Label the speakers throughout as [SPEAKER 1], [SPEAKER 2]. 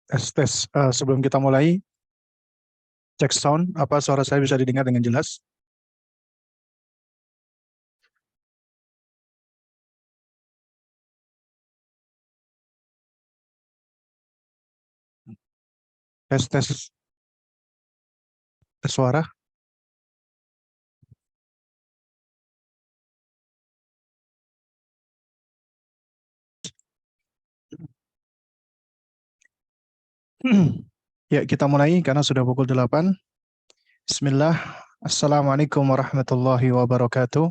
[SPEAKER 1] Tes, tes. Sebelum kita mulai, cek sound. Apa suara saya bisa didengar dengan jelas? Tes, tes. Tes suara. Ya, kita mulai karena sudah pukul 8. Bismillah. Assalamualaikum warahmatullahi wabarakatuh.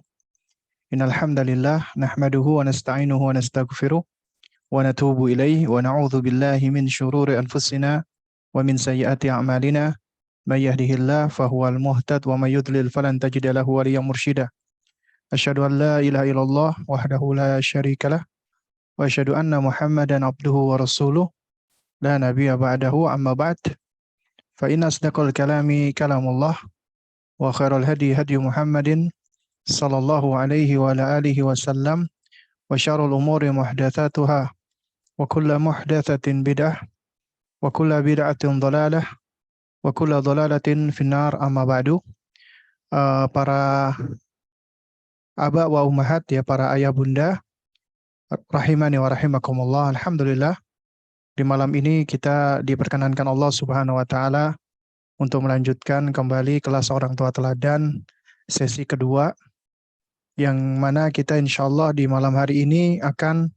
[SPEAKER 1] Innal hamdalillah nahmaduhu wa nasta'inuhu wa nastaghfiruh wa natubu ilaihi wa na'udzu billahi min syururi anfusina wa min sayyiati a'malina. May yahdihillahu fahuwal muhtad wa may yudlil falan tajida lahu waliyyan mursyida. Asyhadu an la ilaha illallah wahdahu la syarikalah wa asyhadu anna Muhammadan abduhu wa rasuluh la nabiyya ba'dahu amma ba'd. Fa inna asdaqal kalami kalamullah wa khairal hadi hadi Muhammadin sallallahu alaihi wa ala alihi wasallam wa syarrul umuri muhdatsatuha wa kullu muhdatsatin bid'ah wa kullu bid'atin dhalalah wa kullu dhalalatin finnar amma ba'du. Para aba wa ummahat, ya, para ayah bunda rahimani wa rahimakumullah. Alhamdulillah, di malam ini kita diperkenankan Allah Subhanahu wa taala untuk melanjutkan kembali kelas orang tua teladan sesi kedua, yang mana kita insya Allah di malam hari ini akan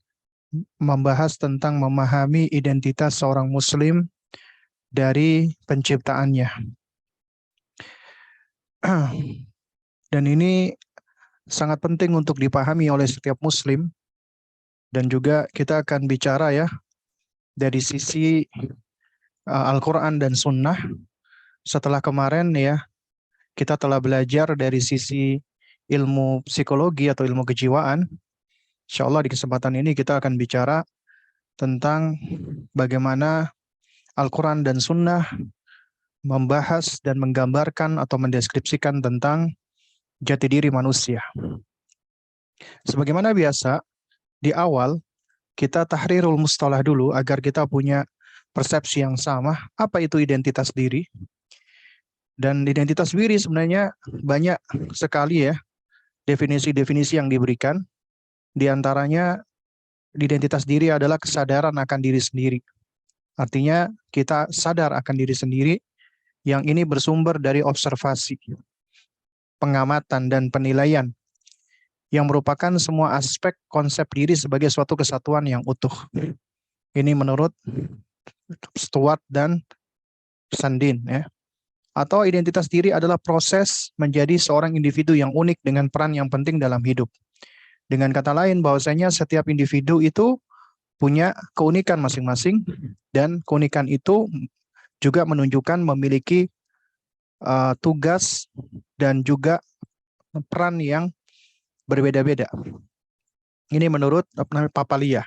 [SPEAKER 1] membahas tentang memahami identitas seorang muslim dari penciptaannya. Dan ini sangat penting untuk dipahami oleh setiap muslim, dan juga kita akan bicara, ya, dari sisi Al-Quran dan Sunnah. Setelah kemarin, ya, kita telah belajar dari sisi ilmu psikologi atau ilmu kejiwaan. Insya Allah di kesempatan ini kita akan bicara tentang bagaimana Al-Quran dan Sunnah membahas dan menggambarkan atau mendeskripsikan tentang jati diri manusia. Sebagaimana biasa, di awal kita tahrirul mustalah dulu agar kita punya persepsi yang sama, apa itu identitas diri. Dan identitas diri sebenarnya banyak sekali, ya, definisi-definisi yang diberikan. Di antaranya, identitas diri adalah kesadaran akan diri sendiri. Artinya kita sadar akan diri sendiri, yang ini bersumber dari observasi, pengamatan, dan penilaian, yang merupakan semua aspek konsep diri sebagai suatu kesatuan yang utuh. Ini menurut Stuart dan Sandin, ya. Atau identitas diri adalah proses menjadi seorang individu yang unik dengan peran yang penting dalam hidup. Dengan kata lain, bahwasanya setiap individu itu punya keunikan masing-masing, dan keunikan itu juga menunjukkan memiliki tugas dan juga peran yang berbeda-beda. Ini menurut Papalia.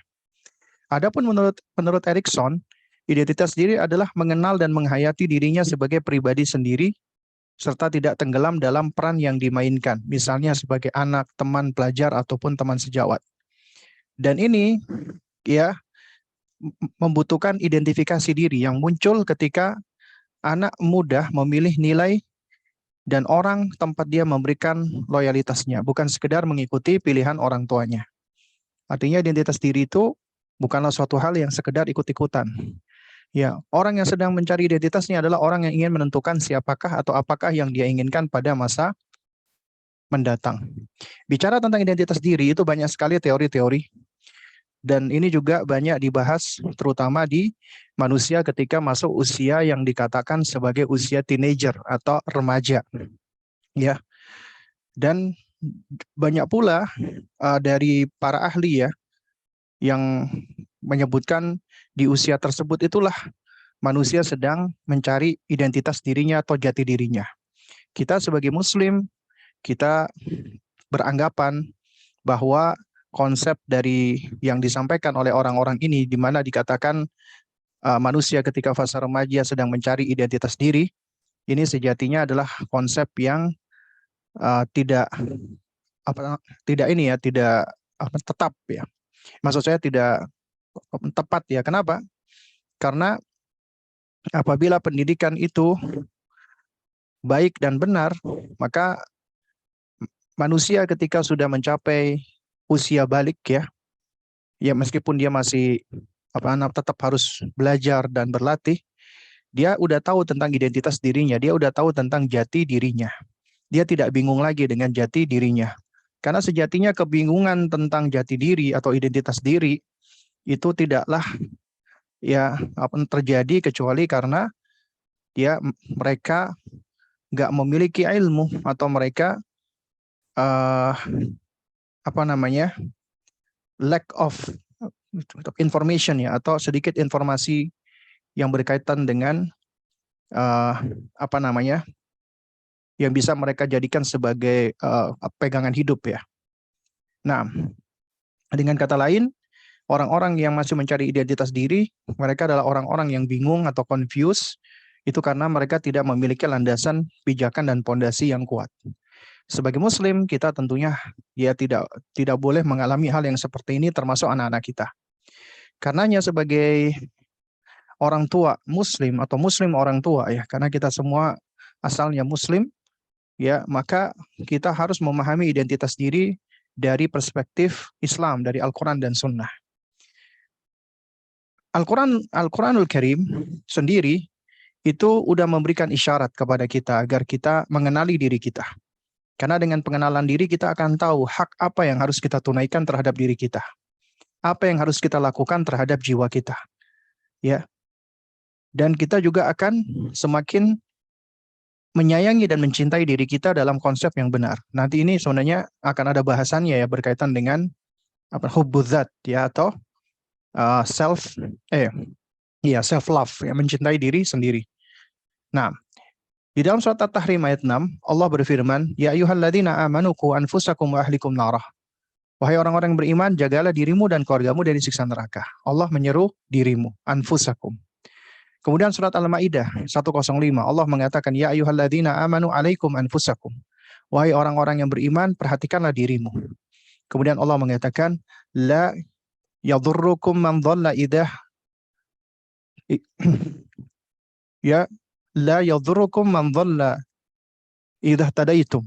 [SPEAKER 1] Adapun menurut Erikson, identitas diri adalah mengenal dan menghayati dirinya sebagai pribadi sendiri, serta tidak tenggelam dalam peran yang dimainkan, misalnya sebagai anak, teman, pelajar, ataupun teman sejawat. Dan ini, ya, membutuhkan identifikasi diri yang muncul ketika anak muda memilih nilai dan orang tempat dia memberikan loyalitasnya, bukan sekedar mengikuti pilihan orang tuanya. Artinya identitas diri itu bukanlah suatu hal yang sekedar ikut-ikutan. Ya, orang yang sedang mencari identitasnya adalah orang yang ingin menentukan siapakah atau apakah yang dia inginkan pada masa mendatang. Bicara tentang identitas diri, itu banyak sekali teori-teori, dan ini juga banyak dibahas terutama di manusia ketika masuk usia yang dikatakan sebagai usia teenager atau remaja, ya. Dan banyak pula dari para ahli, ya, yang menyebutkan di usia tersebut itulah manusia sedang mencari identitas dirinya atau jati dirinya. Kita sebagai muslim, kita beranggapan bahwa konsep dari yang disampaikan oleh orang-orang ini, di mana dikatakan manusia ketika fase remaja sedang mencari identitas diri, ini sejatinya adalah konsep yang tidak tetap, ya. Maksud saya tidak tepat, ya. Kenapa? Karena apabila pendidikan itu baik dan benar, maka manusia ketika sudah mencapai usia balik ya meskipun dia masih tetap harus belajar dan berlatih, dia udah tahu tentang identitas dirinya, dia udah tahu tentang jati dirinya. Dia tidak bingung lagi dengan jati dirinya. Karena sejatinya kebingungan tentang jati diri atau identitas diri itu tidaklah apa terjadi kecuali karena mereka nggak memiliki ilmu atau mereka uh, apa namanya lack of information atau sedikit informasi yang berkaitan dengan uh, apa namanya yang bisa mereka jadikan sebagai pegangan hidup ya. Nah, dengan kata lain, orang-orang yang masih mencari identitas diri, mereka adalah orang-orang yang bingung atau confused, itu karena mereka tidak memiliki landasan pijakan dan pondasi yang kuat. Sebagai Muslim, kita tentunya tidak boleh mengalami hal yang seperti ini, termasuk anak-anak kita. Karenanya sebagai orang tua Muslim atau Muslim orang tua karena kita semua asalnya Muslim, maka kita harus memahami identitas diri dari perspektif Islam, dari Al-Quran dan Sunnah. Al-Quranul Karim sendiri itu udah memberikan isyarat kepada kita agar kita mengenali diri kita. Karena dengan pengenalan diri kita akan tahu hak apa yang harus kita tunaikan terhadap diri kita. Apa yang harus kita lakukan terhadap jiwa kita. Ya. Dan kita juga akan semakin menyayangi dan mencintai diri kita dalam konsep yang benar. Nanti ini sebenarnya akan ada bahasannya berkaitan dengan hubbuzat atau self love mencintai diri sendiri. Nah, di dalam surat At-Tahrim ayat 6, Allah berfirman, "Ya ayyuhalladzina amanu qu anfusakum wa ahlikum narah." Wahai orang-orang yang beriman, jagalah dirimu dan keluargamu dari siksa neraka. Allah menyeru dirimu, anfusakum. Kemudian surat Al-Maidah 105, Allah mengatakan, "Ya ayyuhalladzina amanu alaikum anfusakum." Wahai orang-orang yang beriman, perhatikanlah dirimu. Kemudian Allah mengatakan, "La yadhurrukum man dhalla idah." La yadhurrukum man dhalla idah tadaitum.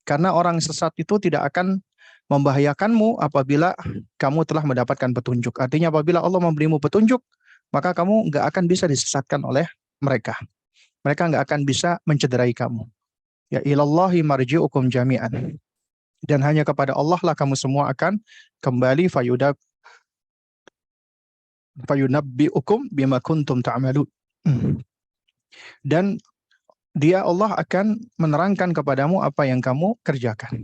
[SPEAKER 1] Karena orang sesat itu tidak akan membahayakanmu apabila kamu telah mendapatkan petunjuk. Artinya apabila Allah memberimu petunjuk, maka kamu nggak akan bisa disesatkan oleh mereka. Mereka nggak akan bisa mencederai kamu. Ya ilallahi marji'ukum jami'an. Dan hanya kepada Allah lah kamu semua akan kembali fayunabbi'ukum bima kuntum ta'malun. Dan dia Allah akan menerangkan kepadamu apa yang kamu kerjakan.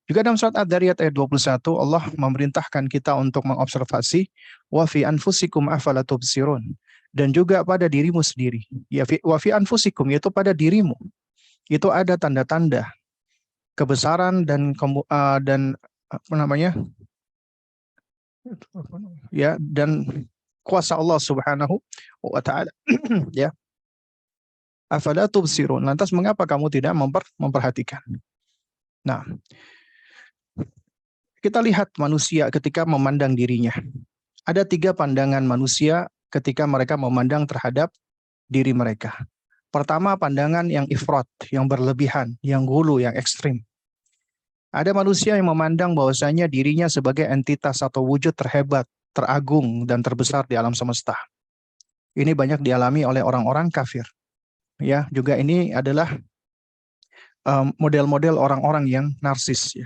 [SPEAKER 1] Juga dalam surat Ad-Dariyat ayat 21, Allah memerintahkan kita untuk mengobservasi wa fi anfusikum afala tubsirun, dan juga pada dirimu sendiri. Wa fi anfusikum, yaitu pada dirimu. Itu ada tanda-tanda kebesaran dan dan kuasa Allah Subhanahu wa taala. Afala tubsirun. Lantas mengapa kamu tidak memperhatikan? Nah, kita lihat manusia ketika memandang dirinya. Ada 3 pandangan manusia ketika mereka memandang terhadap diri mereka. Pertama, pandangan yang ifrat, yang berlebihan, yang hulu, yang ekstrim. Ada manusia yang memandang bahwasanya dirinya sebagai entitas atau wujud terhebat, teragung, dan terbesar di alam semesta. Ini banyak dialami oleh orang-orang kafir. Juga ini adalah model-model orang-orang yang narsis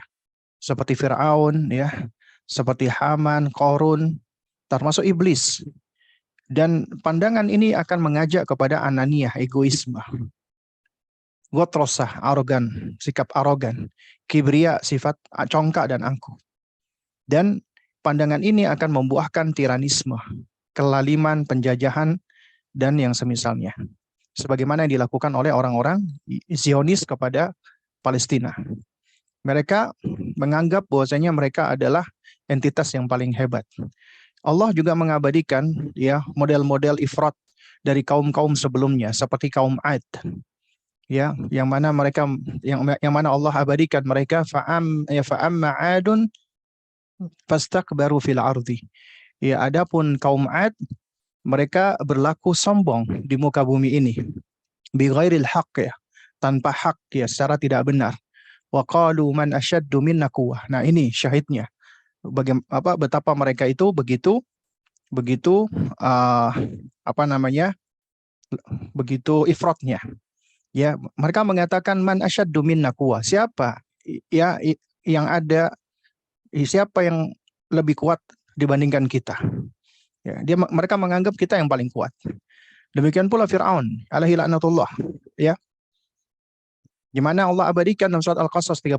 [SPEAKER 1] seperti Firaun seperti Haman, Qarun, termasuk iblis. Dan pandangan ini akan mengajak kepada ananiyah, egoisme. Gotrosah, arogan, sikap arogan. Kibria, sifat congkak dan angkuh. Dan pandangan ini akan membuahkan tiranisme, kelaliman, penjajahan, dan yang semisalnya. Sebagaimana yang dilakukan oleh orang-orang Zionis kepada Palestina. Mereka menganggap bahwasanya mereka adalah entitas yang paling hebat. Allah juga mengabadikan model-model ifrat dari kaum-kaum sebelumnya seperti kaum Ad. Yang mana Allah abadikan mereka fa'amma 'adun fastakbaru fil ardi. Adapun kaum Ad, Mereka berlaku sombong di muka bumi ini. Bighairil haqq, ya. Tanpa hak, ya, secara tidak benar. Wa qalu man asyaddu minna quwwah. Nah, ini syahidnya. Betapa mereka itu begitu begitu uh, apa namanya? Begitu ifratnya. Ya, mereka mengatakan man asyaddu minna quwwah. Siapa ya yang ada, siapa yang lebih kuat dibandingkan kita? Ya, mereka menganggap kita yang paling kuat. Demikian pula Fir'aun alaihi laknatullah, ya. Di mana Allah abadikan dalam surat Al-Qasas 38,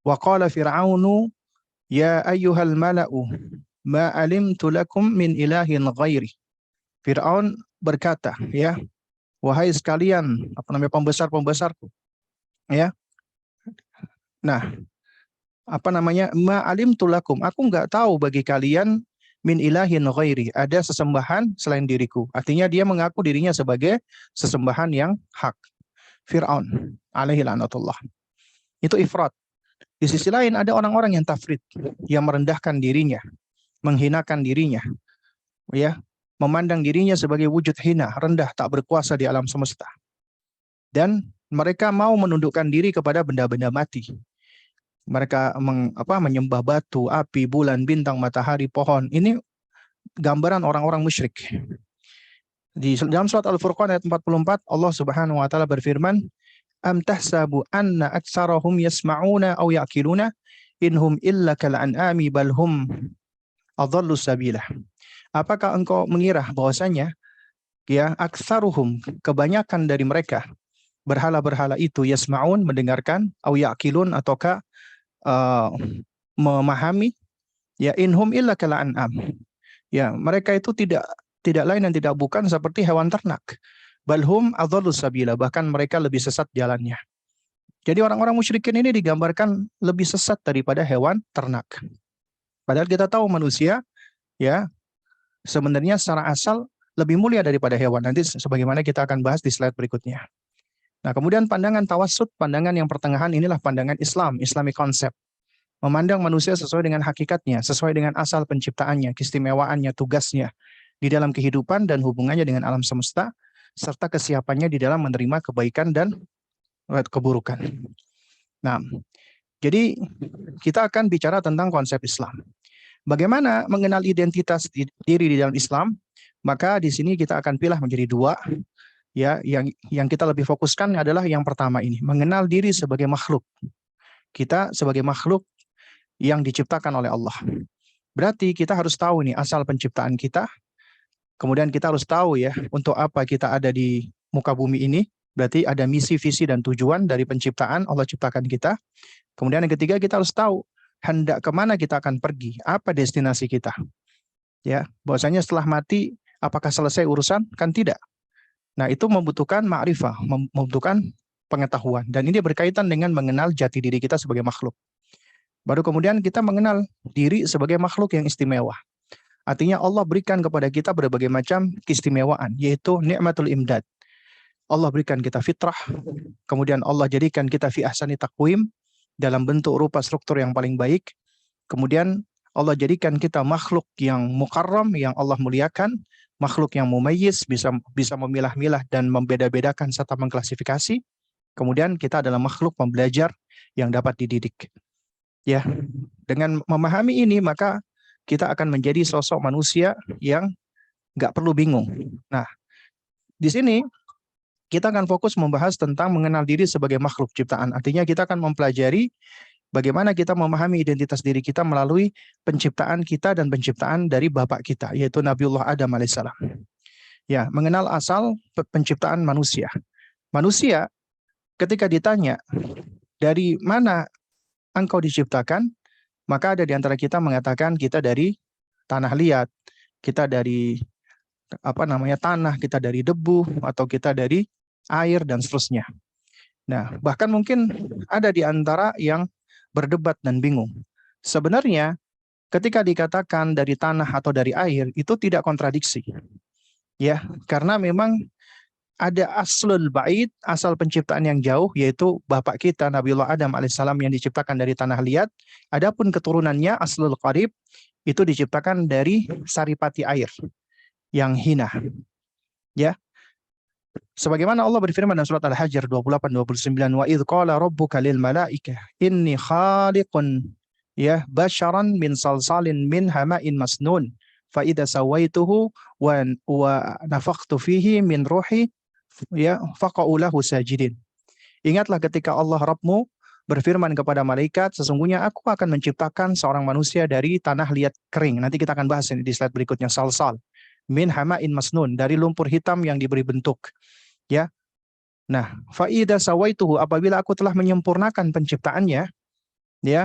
[SPEAKER 1] wa qala fir'aunu ya ayyuhal mala'u ma alimtu lakum min ilahin ghairi. Fir'aun berkata, ya, wahai sekalian, apa namanya, pembesar-pembesarku, ya. Nah, apa namanya, ma alimtu lakum, aku enggak tahu bagi kalian min ilahin ghairi, ada sesembahan selain diriku. Artinya dia mengaku dirinya sebagai sesembahan yang hak. Fir'aun alaihi laknatullah. Itu ifrat. Di sisi lain ada orang-orang yang tafrid, yang merendahkan dirinya, menghinakan dirinya, ya, memandang dirinya sebagai wujud hina, rendah, tak berkuasa di alam semesta. Dan mereka mau menundukkan diri kepada benda-benda mati. Mereka menyembah batu, api, bulan, bintang, matahari, pohon. Ini gambaran orang-orang musyrik. Di dalam surat Al-Furqan ayat 44, Allah Subhanahu wa taala berfirman, "Am tahsabu anna aktsarahum yasma'una aw ya'qiluna inhum illa kal an'ami bal hum adhallu sabila." Apakah engkau mengira bahwasanya, ya, aktsaruhum, kebanyakan dari mereka, berhala-berhala itu, yasma'un, mendengarkan, aw ya'qilun, ataukah memahami, ya, inhum illa kal an'am. Ya, mereka itu tidak lain dan tidak bukan seperti hewan ternak. Balhum adhalus sabila, bahkan mereka lebih sesat jalannya. Jadi orang-orang musyrikin ini digambarkan lebih sesat daripada hewan ternak. Padahal kita tahu manusia, ya, sebenarnya secara asal lebih mulia daripada hewan. Nanti sebagaimana kita akan bahas di slide berikutnya. Nah, kemudian pandangan tawassut, pandangan yang pertengahan, inilah pandangan Islam, Islamic concept. Memandang manusia sesuai dengan hakikatnya, sesuai dengan asal penciptaannya, keistimewaannya, tugasnya di dalam kehidupan dan hubungannya dengan alam semesta, serta kesiapannya di dalam menerima kebaikan dan keburukan. Nah, jadi kita akan bicara tentang konsep Islam. Bagaimana mengenal identitas diri di dalam Islam? Maka di sini kita akan pilih menjadi dua. Ya, yang kita lebih fokuskan adalah yang pertama ini, mengenal diri sebagai makhluk. Kita sebagai makhluk yang diciptakan oleh Allah. Berarti kita harus tahu nih asal penciptaan kita. Kemudian kita harus tahu, ya, untuk apa kita ada di muka bumi ini. Berarti ada misi, visi, dan tujuan dari penciptaan, Allah ciptakan kita. Kemudian yang ketiga, kita harus tahu hendak kemana kita akan pergi, apa destinasi kita. Ya, bahwasanya setelah mati, apakah selesai urusan? Kan tidak. Nah, itu membutuhkan ma'rifah, membutuhkan pengetahuan. Dan ini berkaitan dengan mengenal jati diri kita sebagai makhluk. Baru kemudian kita mengenal diri sebagai makhluk yang istimewa. Artinya Allah berikan kepada kita berbagai macam keistimewaan, yaitu nikmatul imdad. Allah berikan kita fitrah, kemudian Allah jadikan kita fi ahsani taqwim, dalam bentuk rupa struktur yang paling baik. Kemudian Allah jadikan kita makhluk yang mukarram, yang Allah muliakan, makhluk yang mumayyiz, bisa memilah-milah dan membeda-bedakan serta mengklasifikasi. Kemudian kita adalah makhluk pembelajar yang dapat dididik. Ya, dengan memahami ini maka kita akan menjadi sosok manusia yang nggak perlu bingung. Nah, di sini kita akan fokus membahas tentang mengenal diri sebagai makhluk ciptaan. Artinya kita akan mempelajari bagaimana kita memahami identitas diri kita melalui penciptaan kita dan penciptaan dari bapak kita, yaitu Nabiullah Adam alaihissalam. Ya, mengenal asal penciptaan manusia. Manusia ketika ditanya dari mana engkau diciptakan, maka ada di antara kita mengatakan kita dari tanah liat, kita dari tanah, kita dari debu, atau kita dari air, dan seterusnya. Nah, bahkan mungkin ada di antara yang berdebat dan bingung. Sebenarnya ketika dikatakan dari tanah atau dari air, itu tidak kontradiksi. Ya, karena memang ada aslul ba'id, asal penciptaan yang jauh, yaitu bapak kita Nabiullah Adam alaihissalam yang diciptakan dari tanah liat. Adapun keturunannya aslul qarib, itu diciptakan dari saripati air. yang hina. Ya. Sebagaimana Allah berfirman dalam surat Al-Hajr 28-29, wa idz qala rabbuka lil malaikah inni khaliqun basyaran min salsalin min hama'in masnun fa idza sawaituhu wa nafakhtu fihi min ruhi faqa'u lahu sajidin. Ingatlah ketika Allah Rabbmu berfirman kepada malaikat, sesungguhnya aku akan menciptakan seorang manusia dari tanah liat kering. Nanti kita akan bahas ini di slide berikutnya, salsal min hama'in masnun, dari lumpur hitam yang diberi bentuk. Ya. Nah, fa idza sawaituhu, apabila aku telah menyempurnakan penciptaannya, ya.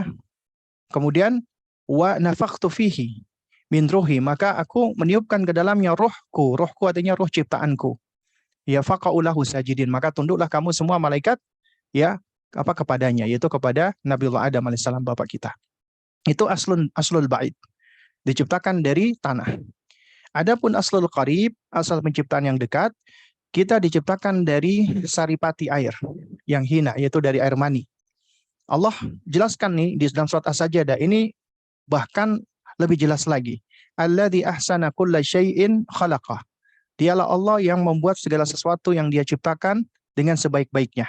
[SPEAKER 1] Kemudian wa nafakhtu fihi min ruhi, maka aku meniupkan ke dalamnya rohku. Rohku artinya roh ciptaanku. Ya faqa'u lahu sajidin, maka tunduklah kamu semua malaikat kepadanya, yaitu kepada Nabiullah Adam alaihissalam, bapak kita. Itu aslul ba'id, diciptakan dari tanah. Adapun aslul qarib, asal penciptaan yang dekat, kita diciptakan dari saripati air yang hina, yaitu dari air mani. Allah jelaskan nih di dalam surat As-Sajdah ini, bahkan lebih jelas lagi. Alladzi ahsana kulla syai'in khalaqah. Dialah Allah yang membuat segala sesuatu yang Dia ciptakan dengan sebaik-baiknya.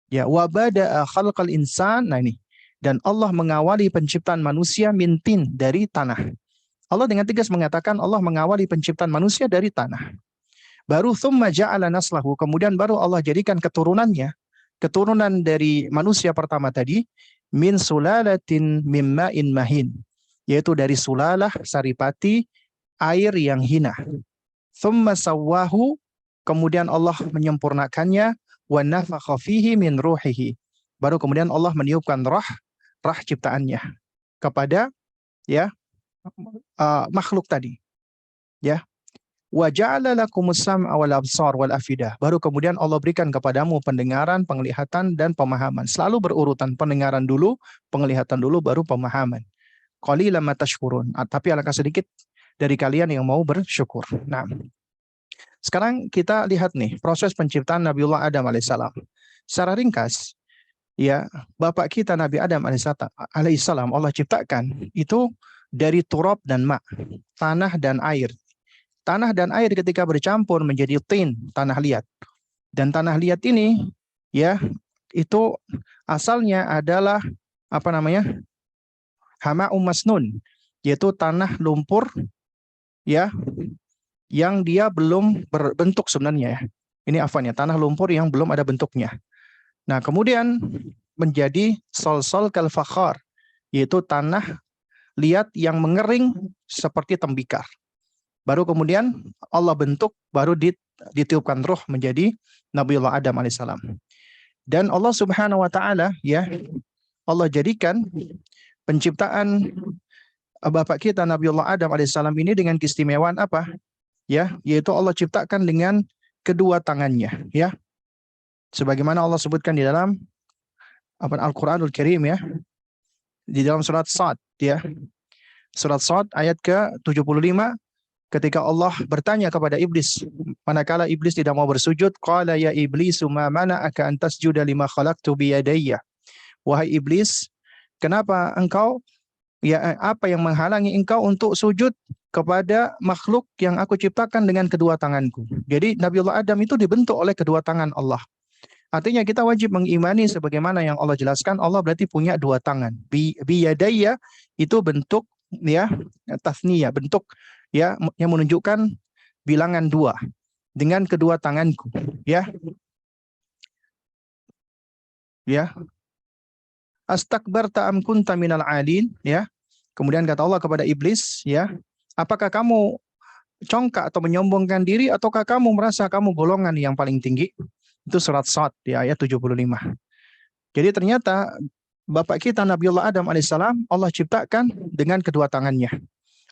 [SPEAKER 1] Ya, wa bada'a khalqal insan. Nah ini, dan Allah mengawali penciptaan manusia min tin, dari tanah. Allah dengan tegas mengatakan Allah mengawali penciptaan manusia dari tanah. Baru thumma ja'ala naslahu, kemudian baru Allah jadikan keturunannya, keturunan dari manusia pertama tadi, min sulalatin mim ma'in mahin, yaitu dari sulalah saripati air yang hina. Thumma sawwahu, kemudian Allah menyempurnakannya, wa nafakha fihi min ruhihi, baru kemudian Allah meniupkan rah ciptaannya kepada makhluk tadi. Ya. Wa ja'ala lakumus sam'a wal absar wal afidah, baru kemudian Allah berikan kepadamu pendengaran, penglihatan dan pemahaman. Selalu berurutan, pendengaran dulu, penglihatan dulu, baru pemahaman. Qalilan ma tashkurun, tapi alangkah sedikit dari kalian yang mau bersyukur. Nah, sekarang kita lihat nih proses penciptaan Nabiullah Adam alaihissalam. Secara ringkas, ya, bapak kita Nabi Adam alaihissalam Allah ciptakan itu dari turab dan ma, tanah dan air. Tanah dan air ketika bercampur menjadi tin, tanah liat. Dan tanah liat ini, ya, itu asalnya adalah hama'um masnun, yaitu tanah lumpur, ya, yang dia belum berbentuk sebenarnya, ya. Ini tanah lumpur yang belum ada bentuknya. Nah, kemudian menjadi sol-sol kal fakhar, yaitu tanah liat yang mengering seperti tembikar. Baru kemudian Allah bentuk, baru ditiupkan roh menjadi Nabiullah Adam alaihissalam. Dan Allah Subhanahu wa taala, ya, Allah jadikan penciptaan bapak kita Nabiullah Adam alaihissalam ini dengan keistimewaan apa? Ya, yaitu Allah ciptakan dengan kedua tangannya, ya. Sebagaimana Allah sebutkan di dalam Al-Qur'anul Karim, ya. Di dalam surat Shad, ya. Surat Shad ayat ke-75, ketika Allah bertanya kepada iblis, manakala iblis tidak mau bersujud, qala ya iblisu ma mana'aka an tasjuda lima khalaqtu bi yadayya. Wahai iblis, kenapa engkau, ya, apa yang menghalangi engkau untuk sujud kepada makhluk yang aku ciptakan dengan kedua tanganku? Jadi Nabiullah Adam itu dibentuk oleh kedua tangan Allah. Artinya kita wajib mengimani sebagaimana yang Allah jelaskan, Allah berarti punya dua tangan. Bi yadayya itu bentuk, ya, tasniyah, bentuk, ya, yang menunjukkan bilangan dua, dengan kedua tanganku, ya. Ya. Astakbarta am kunta minal alin, ya. Kemudian kata Allah kepada iblis, ya, apakah kamu congkak atau menyombongkan diri, ataukah kamu merasa kamu golongan yang paling tinggi? Itu surat Shad, ya, ayat 75. Jadi ternyata bapak kita Nabiullah Adam alaihissalam Allah ciptakan dengan kedua tangannya.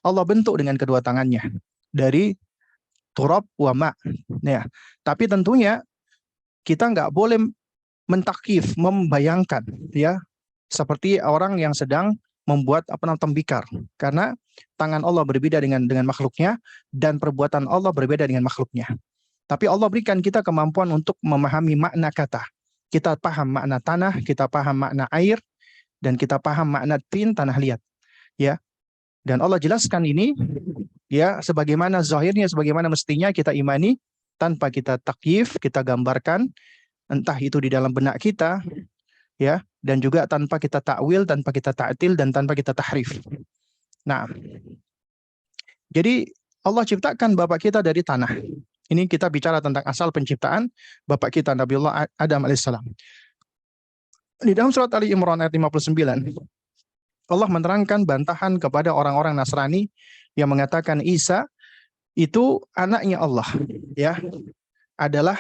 [SPEAKER 1] Allah bentuk dengan kedua tangannya dari turab wa ma. Ya. Tapi tentunya kita nggak boleh mentakif, membayangkan, ya, seperti orang yang sedang membuat tembikar, karena tangan Allah berbeda dengan makhluknya, dan perbuatan Allah berbeda dengan makhluknya. Tapi Allah berikan kita kemampuan untuk memahami makna kata. Kita paham makna tanah, kita paham makna air, dan kita paham makna tin, tanah liat. Ya. Dan Allah jelaskan ini ya sebagaimana zahirnya, sebagaimana mestinya kita imani tanpa kita takyif, kita gambarkan, entah itu di dalam benak kita ya, dan juga tanpa kita takwil, tanpa kita ta'til, dan tanpa kita tahrif. Nah, jadi Allah ciptakan bapak kita dari tanah. Ini kita bicara tentang asal penciptaan bapak kita Nabiullah Adam alaihissalam. Di dalam surat Ali Imran ayat 59, Allah menerangkan bantahan kepada orang-orang Nasrani yang mengatakan Isa itu anaknya Allah, ya, adalah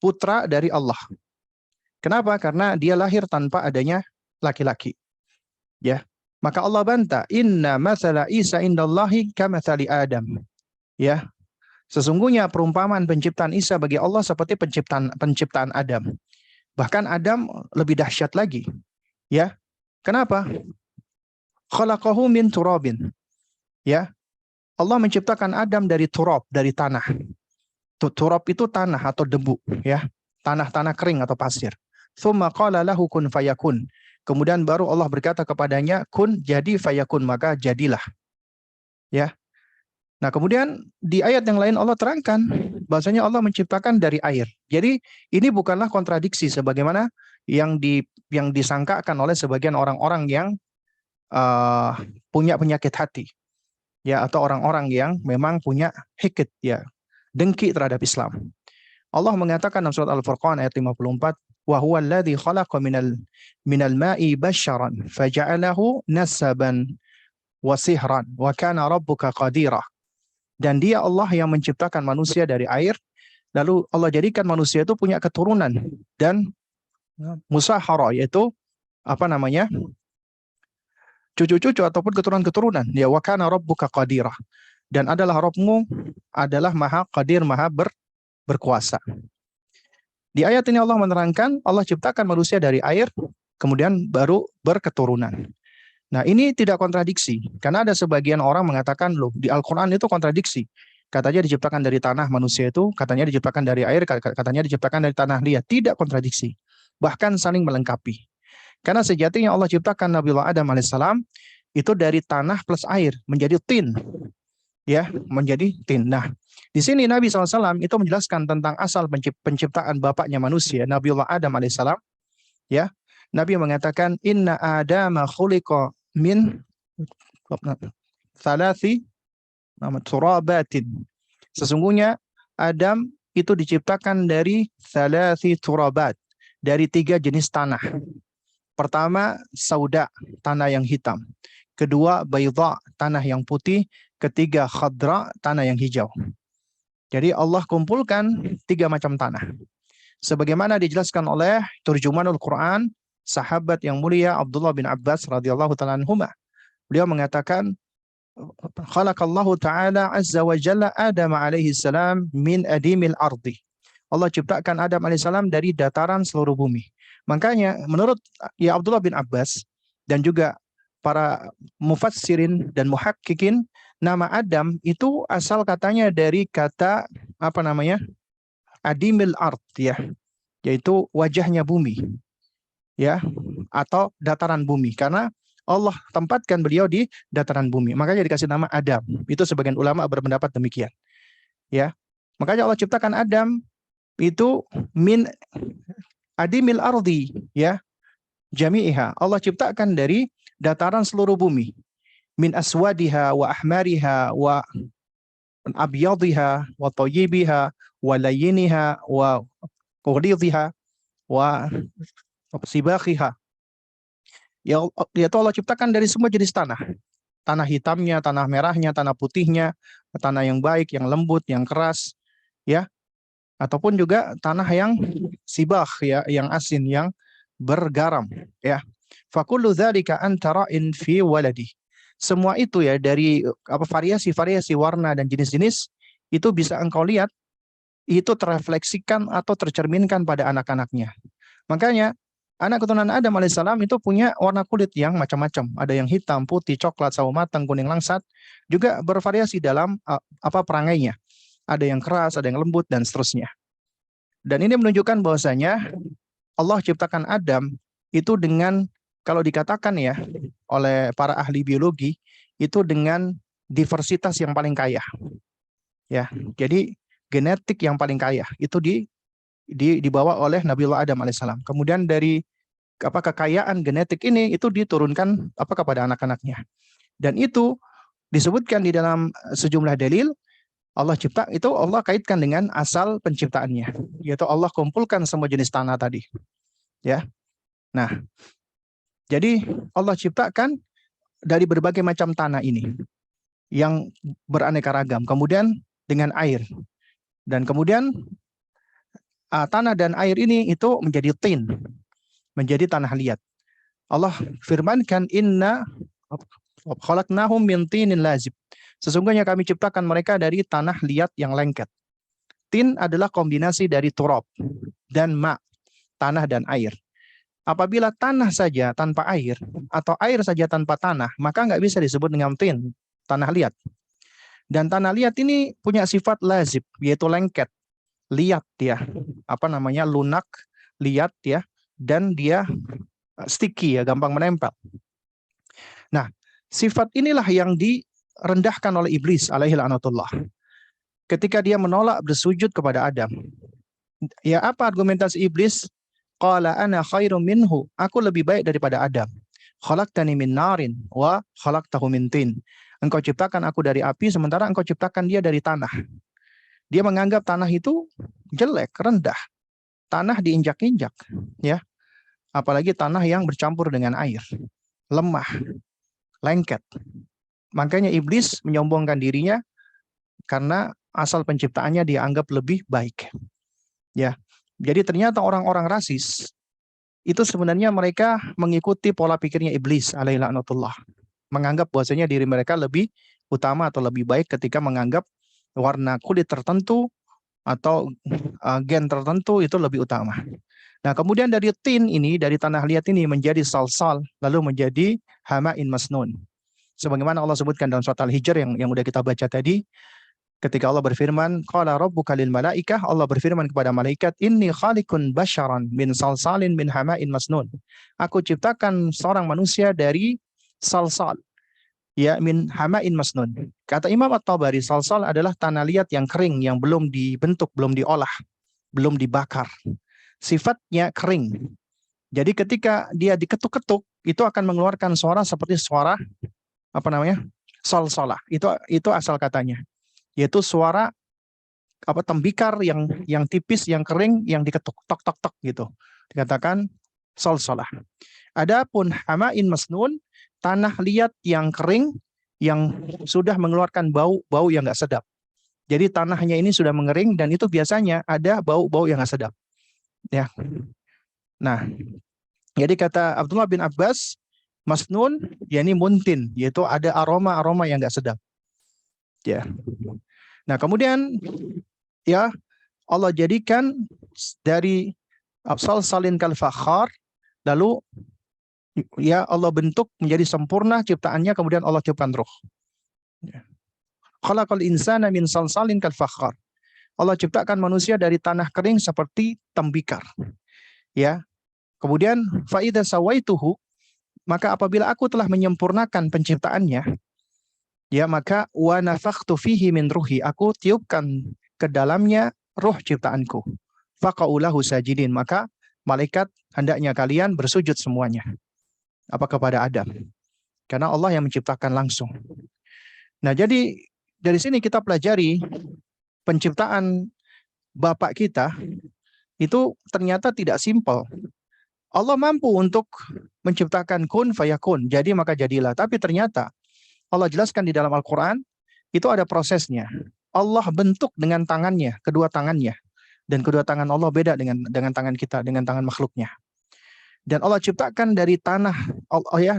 [SPEAKER 1] putra dari Allah. Kenapa? Karena dia lahir tanpa adanya laki-laki. Ya. Maka Allah bantah, inna mathala Isa indallahi kamathali Adam. Ya. Sesungguhnya perumpamaan penciptaan Isa bagi Allah seperti penciptaan Adam. Bahkan Adam lebih dahsyat lagi. Ya. Kenapa? Khalaqahu min turabin. Ya. Allah menciptakan Adam dari turab, dari tanah. Turab itu tanah atau debu, ya. Tanah-tanah kering atau pasir. Tsumma qala lahu kun fayakun. Kemudian baru Allah berkata kepadanya, kun, jadi, fayakun, maka jadilah. Ya. Nah, kemudian di ayat yang lain Allah terangkan bahwasanya Allah menciptakan dari air. Jadi ini bukanlah kontradiksi sebagaimana yang disangkakan oleh sebagian orang-orang yang punya penyakit hati. Ya, atau orang-orang yang memang punya hikit, ya, dengki terhadap Islam. Allah mengatakan dalam surat Al-Furqan ayat 54, wa huwa alladhi khalaqa minal ma'i basyaran faja'alahu nasaban wa sihran wa kana rabbuka qadira. Dan dia Allah yang menciptakan manusia dari air, lalu Allah jadikan manusia itu punya keturunan dan musahara, yaitu apa namanya? Cucu-cucu ataupun keturunan-keturunan. Ya, wa kana rabbuka qadira. Dan adalah Rabbmu adalah Maha Qadir, Maha berkuasa. Di ayat ini Allah menerangkan Allah ciptakan manusia dari air, kemudian baru berketurunan. Nah, ini tidak kontradiksi, karena ada sebagian orang mengatakan, loh, di Al-Quran itu kontradiksi. Katanya diciptakan dari tanah manusia itu, katanya diciptakan dari air, katanya diciptakan dari tanah liat. Tidak kontradiksi, bahkan saling melengkapi. Karena sejatinya Allah ciptakan Nabiullah Adam alaihissalam itu dari tanah plus air, menjadi tin. Ya, menjadi tin. Nah, di sini Nabi SAW itu menjelaskan tentang asal penciptaan bapaknya manusia, Nabiullah Adam alaihissalam. Ya, Nabi mengatakan, inna Adama khuliqa min thalathi turabatin. Sesungguhnya Adam itu diciptakan dari thalathi turabat, dari 3 jenis tanah. Pertama, sauda, tanah yang hitam. Kedua, bayda, tanah yang putih. Ketiga, khadra, tanah yang hijau. Jadi Allah kumpulkan 3 macam tanah. Sebagaimana dijelaskan oleh Turjumanul Quran, sahabat yang mulia Abdullah bin Abbas radhiyallahu ta'ala anhuma. Beliau mengatakan, khalaqallahu ta'ala azza wa jalla Adam alaihi salam min adimil ardi. Allah ciptakan Adam alaihi salam dari dataran seluruh bumi. Makanya menurut ya Abdullah bin Abbas dan juga para mufassirin dan muhakkikin, nama Adam itu asal katanya dari kata apa namanya? Adimil ard, ya, yaitu wajahnya bumi, ya, atau dataran bumi, karena Allah tempatkan beliau di dataran bumi, makanya dikasih nama Adam. Itu sebagian ulama berpendapat demikian, ya. Makanya Allah ciptakan Adam itu min adimil ardi, ya, jami'iha. Allah ciptakan dari dataran seluruh bumi, min aswadiha wa ahmariha wa abyadiha wa tayyibiha wa layiniha wa qudidhiha wa sibakhiha. Yaitu Allah ciptakan dari semua jenis tanah. Tanah hitamnya, tanah merahnya, tanah putihnya, tanah yang baik, yang lembut, yang keras, ya, ataupun juga tanah yang sibah, ya, yang asin, yang bergaram, ya. Fakullu dzalika antara'in fi waladi. Semua itu ya dari variasi-variasi warna dan jenis-jenis itu bisa engkau lihat, itu terrefleksikan atau tercerminkan pada anak-anaknya. Makanya anak keturunan Adam alaihissalam itu punya warna kulit yang macam-macam. Ada yang hitam, putih, coklat, sawo matang, kuning langsat. Juga bervariasi dalam perangainya. Ada yang keras, ada yang lembut, dan seterusnya. Dan ini menunjukkan bahwasanya Allah ciptakan Adam itu dengan, kalau dikatakan ya oleh para ahli biologi, itu dengan diversitas yang paling kaya. Ya, jadi genetik yang paling kaya itu dibawa oleh Nabiullah Adam alaihissalam. Kemudian dari kekayaan genetik ini itu diturunkan kepada anak-anaknya. Dan itu disebutkan di dalam sejumlah dalil. Allah cipta itu Allah kaitkan dengan asal penciptaannya, yaitu Allah kumpulkan semua jenis tanah tadi. Ya. Nah, jadi Allah ciptakan dari berbagai macam tanah ini yang beraneka ragam. Kemudian dengan air. Dan kemudian tanah dan air ini itu menjadi tin, menjadi tanah liat. Allah firmankan inna khalaqnahum min tinin lazib. Sesungguhnya kami ciptakan mereka dari tanah liat yang lengket. Tin adalah kombinasi dari turab dan ma, tanah dan air. Apabila tanah saja tanpa air atau air saja tanpa tanah, maka nggak bisa disebut dengan tin, tanah liat. Dan tanah liat ini punya sifat lazib, yaitu lengket, liat ya, lunak, liat ya, dan dia sticky ya, gampang menempel. Nah, sifat inilah yang direndahkan oleh iblis alaihi laknatullah. Ketika dia menolak bersujud kepada Adam. Ya, apa argumentasi iblis? Qala ana khairum minhu. Aku lebih baik daripada Adam. Khalaqtani min narin wa khalaqtahu min tin. Engkau ciptakan aku dari api sementara engkau ciptakan dia dari tanah. Dia menganggap tanah itu jelek, rendah. Tanah diinjak-injak, ya. Apalagi tanah yang bercampur dengan air. Lemah, lengket. Makanya iblis menyombongkan dirinya karena asal penciptaannya dianggap lebih baik. Ya. Jadi ternyata orang-orang rasis itu sebenarnya mereka mengikuti pola pikirnya iblis alaihi laknatullah. Menganggap bahwasanya diri mereka lebih utama atau lebih baik ketika menganggap warna kulit tertentu atau gen tertentu itu lebih utama. Nah, kemudian dari tin ini, dari tanah liat ini menjadi salsal, lalu menjadi hama'in masnun. Sebagaimana Allah sebutkan dalam surat Al-Hijr yang udah kita baca tadi, ketika Allah berfirman, qala rabbuka lil malaikah, Allah berfirman kepada malaikat, inni khaliqun basyaran min salsalin min hama'in masnun. Aku ciptakan seorang manusia dari salsal, ya, min hama'in masnun. Kata Imam At-Tabari, salsal adalah tanah liat yang kering, yang belum dibentuk, belum diolah, belum dibakar. Sifatnya kering. Jadi ketika dia diketuk-ketuk, itu akan mengeluarkan suara seperti suara salsalah. Itu asal katanya. Yaitu suara tembikar yang tipis, yang kering, yang diketuk tok tok tok gitu. Dikatakan salsalah. Adapun hama'in masnun, tanah liat yang kering yang sudah mengeluarkan bau yang nggak sedap. Jadi tanahnya ini sudah mengering dan itu biasanya ada bau-bau yang nggak sedap. Ya. Nah, jadi kata Abdullah bin Abbas, masnun yakni muntin, yaitu ada aroma-aroma yang nggak sedap. Ya. Nah, kemudian ya Allah jadikan dari salsalin kal fakhar, lalu ya Allah bentuk menjadi sempurna ciptaannya, kemudian Allah tiupkan ruh. Khalaqal insana min salsalin kal fakhar. Allah ciptakan manusia dari tanah kering seperti tembikar. Ya. Kemudian fa idza sawaituhu, maka apabila aku telah menyempurnakan penciptaannya, ya, maka wa nafakhtu fihi min ruhi, aku tiupkan ke dalamnya ruh ciptaanku. Faqaulahu sajidin, maka malaikat hendaknya kalian bersujud semuanya. Apa kepada Adam? Karena Allah yang menciptakan langsung. Nah, jadi dari sini kita pelajari penciptaan Bapak kita itu ternyata tidak simpel. Allah mampu untuk menciptakan kun fayakun, jadi maka jadilah. Tapi ternyata Allah jelaskan di dalam Al-Quran, itu ada prosesnya. Allah bentuk dengan tangannya, kedua tangannya. Dan kedua tangan Allah beda dengan tangan kita, dengan tangan makhluknya. Dan Allah ciptakan dari tanah,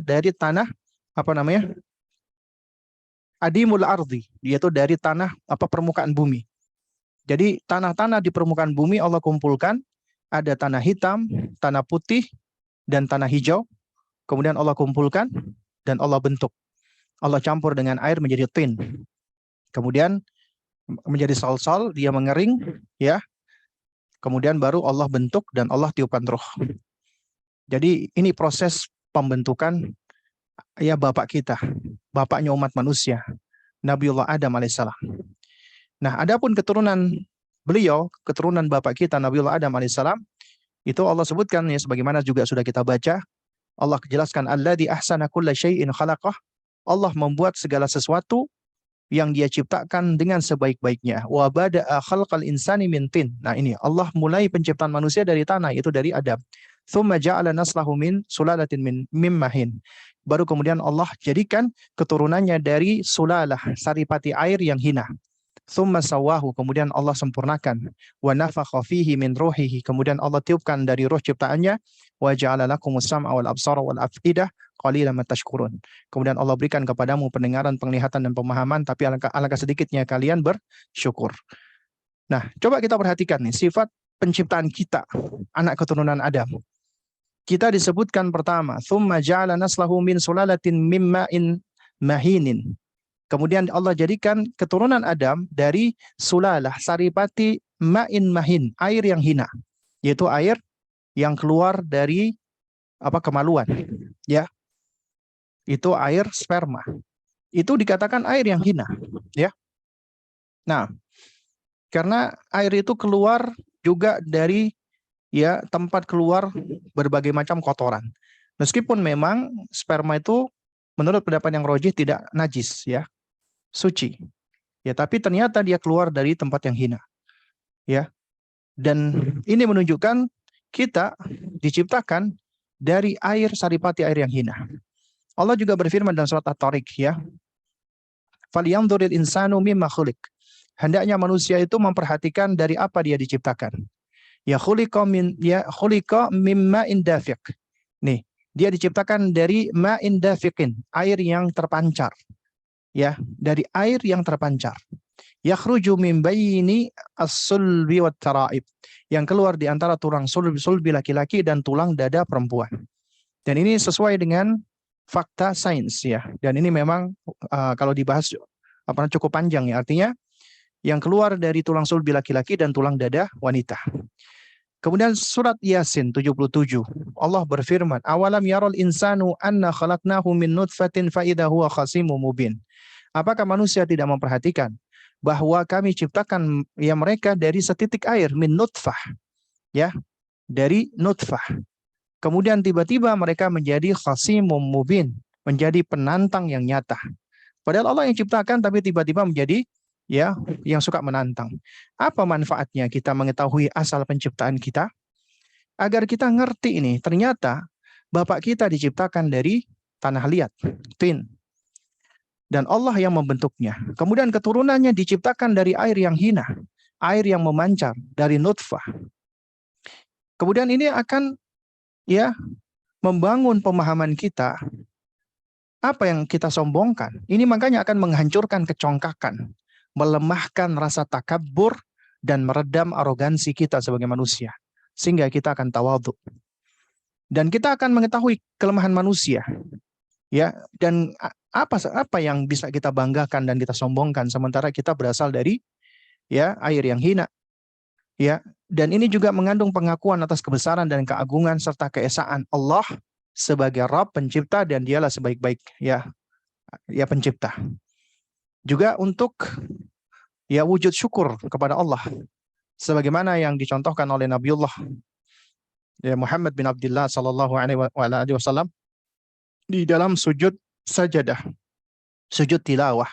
[SPEAKER 1] dari tanah, adimul ardi, yaitu dari tanah, permukaan bumi. Jadi tanah-tanah di permukaan bumi Allah kumpulkan, ada tanah hitam, tanah putih, dan tanah hijau. Kemudian Allah kumpulkan, dan Allah bentuk. Allah campur dengan air menjadi tin. Kemudian menjadi salsal, dia mengering, ya. Kemudian baru Allah bentuk dan Allah tiupkan ruh. Jadi ini proses pembentukan ya Bapak kita. bapaknya umat manusia, Nabiullah Adam alaihissalam. Nah, adapun keturunan beliau, keturunan bapak kita Nabiullah Adam alaihissalam, itu Allah sebutkan ya sebagaimana juga sudah kita baca. Allah jelaskan alladzi ahsana kulla syai'in khalaqah. Allah membuat segala sesuatu yang Dia ciptakan dengan sebaik-baiknya. Wa bada'a khalqal insani min tin. Nah, ini Allah mulai penciptaan manusia dari tanah, yaitu dari Adam. Tsumma ja'ala naslahu min sulalatin min mimmahin. Baru kemudian Allah jadikan keturunannya dari sulalah, saripati air yang hina. Tsumma sawahu, kemudian Allah sempurnakan. Wa nafakha fihi min ruhihi, kemudian Allah tiupkan dari ruh ciptaannya. Wa ja'ala lakumus sam'a wal absara wal afidah qalilan ma tashkurun. Kemudian Allah berikan kepadamu pendengaran, penglihatan dan pemahaman, tapi alangkah sedikitnya kalian bersyukur. Nah, coba kita perhatikan nih sifat penciptaan kita, anak keturunan Adam. Kita disebutkan pertama, tsumma ja'ala naslahu min sulalatin mimma'in mahinin. Kemudian Allah jadikan keturunan Adam dari sulalah, saripati ma'in mahin, air yang hina, yaitu air yang keluar dari kemaluan, ya. Itu air sperma. Itu dikatakan air yang hina, ya. Nah, karena air itu keluar juga dari ya tempat keluar berbagai macam kotoran. Meskipun memang sperma itu menurut pendapat yang rajih tidak najis, ya, suci. Ya, tapi ternyata dia keluar dari tempat yang hina. Ya. Dan ini menunjukkan kita diciptakan dari air saripati air yang hina. Allah juga berfirman dalam surat At-Tariq, ya. Falyanzuril insanu mimma khuliq. Hendaknya manusia itu memperhatikan dari apa dia diciptakan. Ya khuliqa mimma indafiq. Nih, dia diciptakan dari ma'in dafiqin, air yang terpancar. Ya, dari air yang terpancar. Yakhruju min baini as-sulbi wat tara'ib. Yang keluar di antara tulang sulbi laki-laki dan tulang dada perempuan. Dan ini sesuai dengan fakta sains, ya. Dan ini memang kalau dibahas cukup panjang, ya. Artinya yang keluar dari tulang sulbi laki-laki dan tulang dada wanita. Kemudian surat Yasin 77, Allah berfirman, awalam yarul insanu anna khalaqnahu min nutfatin fa idza huwa khasimun mubin. Apakah manusia tidak memperhatikan bahwa kami ciptakan ya mereka dari setitik air, min nutfah, ya, dari nutfah. Kemudian tiba-tiba mereka menjadi khasimun mubin, menjadi penantang yang nyata. Padahal Allah yang ciptakan, tapi tiba-tiba menjadi ya yang suka menantang. Apa manfaatnya kita mengetahui asal penciptaan kita? Agar kita ngerti ini, ternyata bapak kita diciptakan dari tanah liat, tin. Dan Allah yang membentuknya. Kemudian keturunannya diciptakan dari air yang hina, air yang memancar dari nutfah. Kemudian ini akan ya membangun pemahaman kita. Apa yang kita sombongkan? Ini makanya akan menghancurkan kecongkakan, melemahkan rasa takabur dan meredam arogansi kita sebagai manusia, sehingga kita akan tawadhu. Dan kita akan mengetahui kelemahan manusia, ya, dan apa yang bisa kita banggakan dan kita sombongkan sementara kita berasal dari ya air yang hina, ya. Dan ini juga mengandung pengakuan atas kebesaran dan keagungan serta keesaan Allah sebagai Rabb pencipta, dan Dialah sebaik-baik ya pencipta. Juga untuk ya wujud syukur kepada Allah sebagaimana yang dicontohkan oleh Nabiullah ya Muhammad bin Abdullah sallallahu alaihi wasallam di dalam sujud sajadah, sujud tilawah,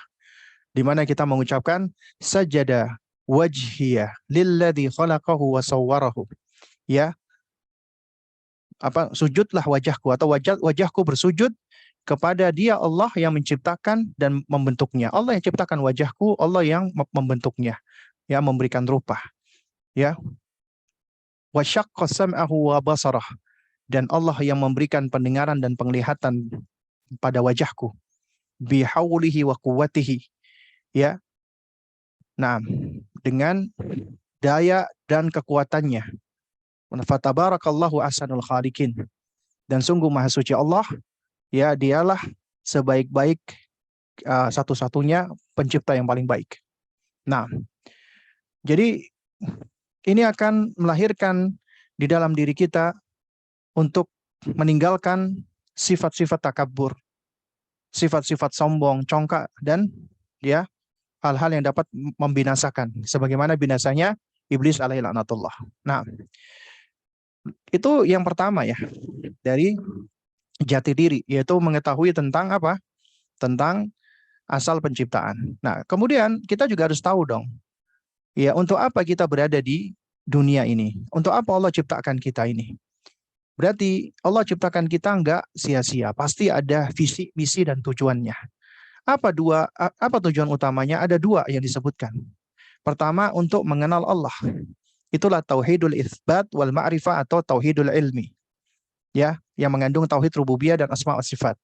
[SPEAKER 1] di mana kita mengucapkan sajada wajhiya lilladzi khalaqahu wa sawwarahu. Ya, sujudlah wajahku, atau wajahku bersujud kepada Dia Allah yang menciptakan dan membentuknya. Allah yang ciptakan wajahku, Allah yang membentuknya, ya, memberikan rupa, ya. Wa syaqqa sam'ahu wa basarah, dan Allah yang memberikan pendengaran dan penglihatan pada wajahku, bihaulihi wa quwwatihi, ya. Nah, dengan daya dan kekuatannya. Fatabarakallahu ahsanul khaliqin. Dan sungguh maha suci Allah, ya, Dialah sebaik-baik satu-satunya pencipta yang paling baik. Nah, jadi ini akan melahirkan di dalam diri kita untuk meninggalkan sifat-sifat takabur, sifat-sifat sombong, congkak, dan ya hal-hal yang dapat membinasakan. Sebagaimana binasanya iblis alaihi laknatullah. Nah, itu yang pertama ya, dari jati diri, yaitu mengetahui tentang apa? Tentang asal penciptaan. Nah, kemudian kita juga harus tahu dong, ya untuk apa kita berada di dunia ini? Untuk apa Allah ciptakan kita ini? Berarti Allah ciptakan kita enggak sia-sia. Pasti ada visi, misi, dan tujuannya. Apa tujuan utamanya? Ada dua yang disebutkan. Pertama, untuk mengenal Allah. Itulah tauhidul itsbat wal ma'rifah atau tauhidul ilmi. Ya, yang mengandung tauhid rububiyah dan asma wa sifat.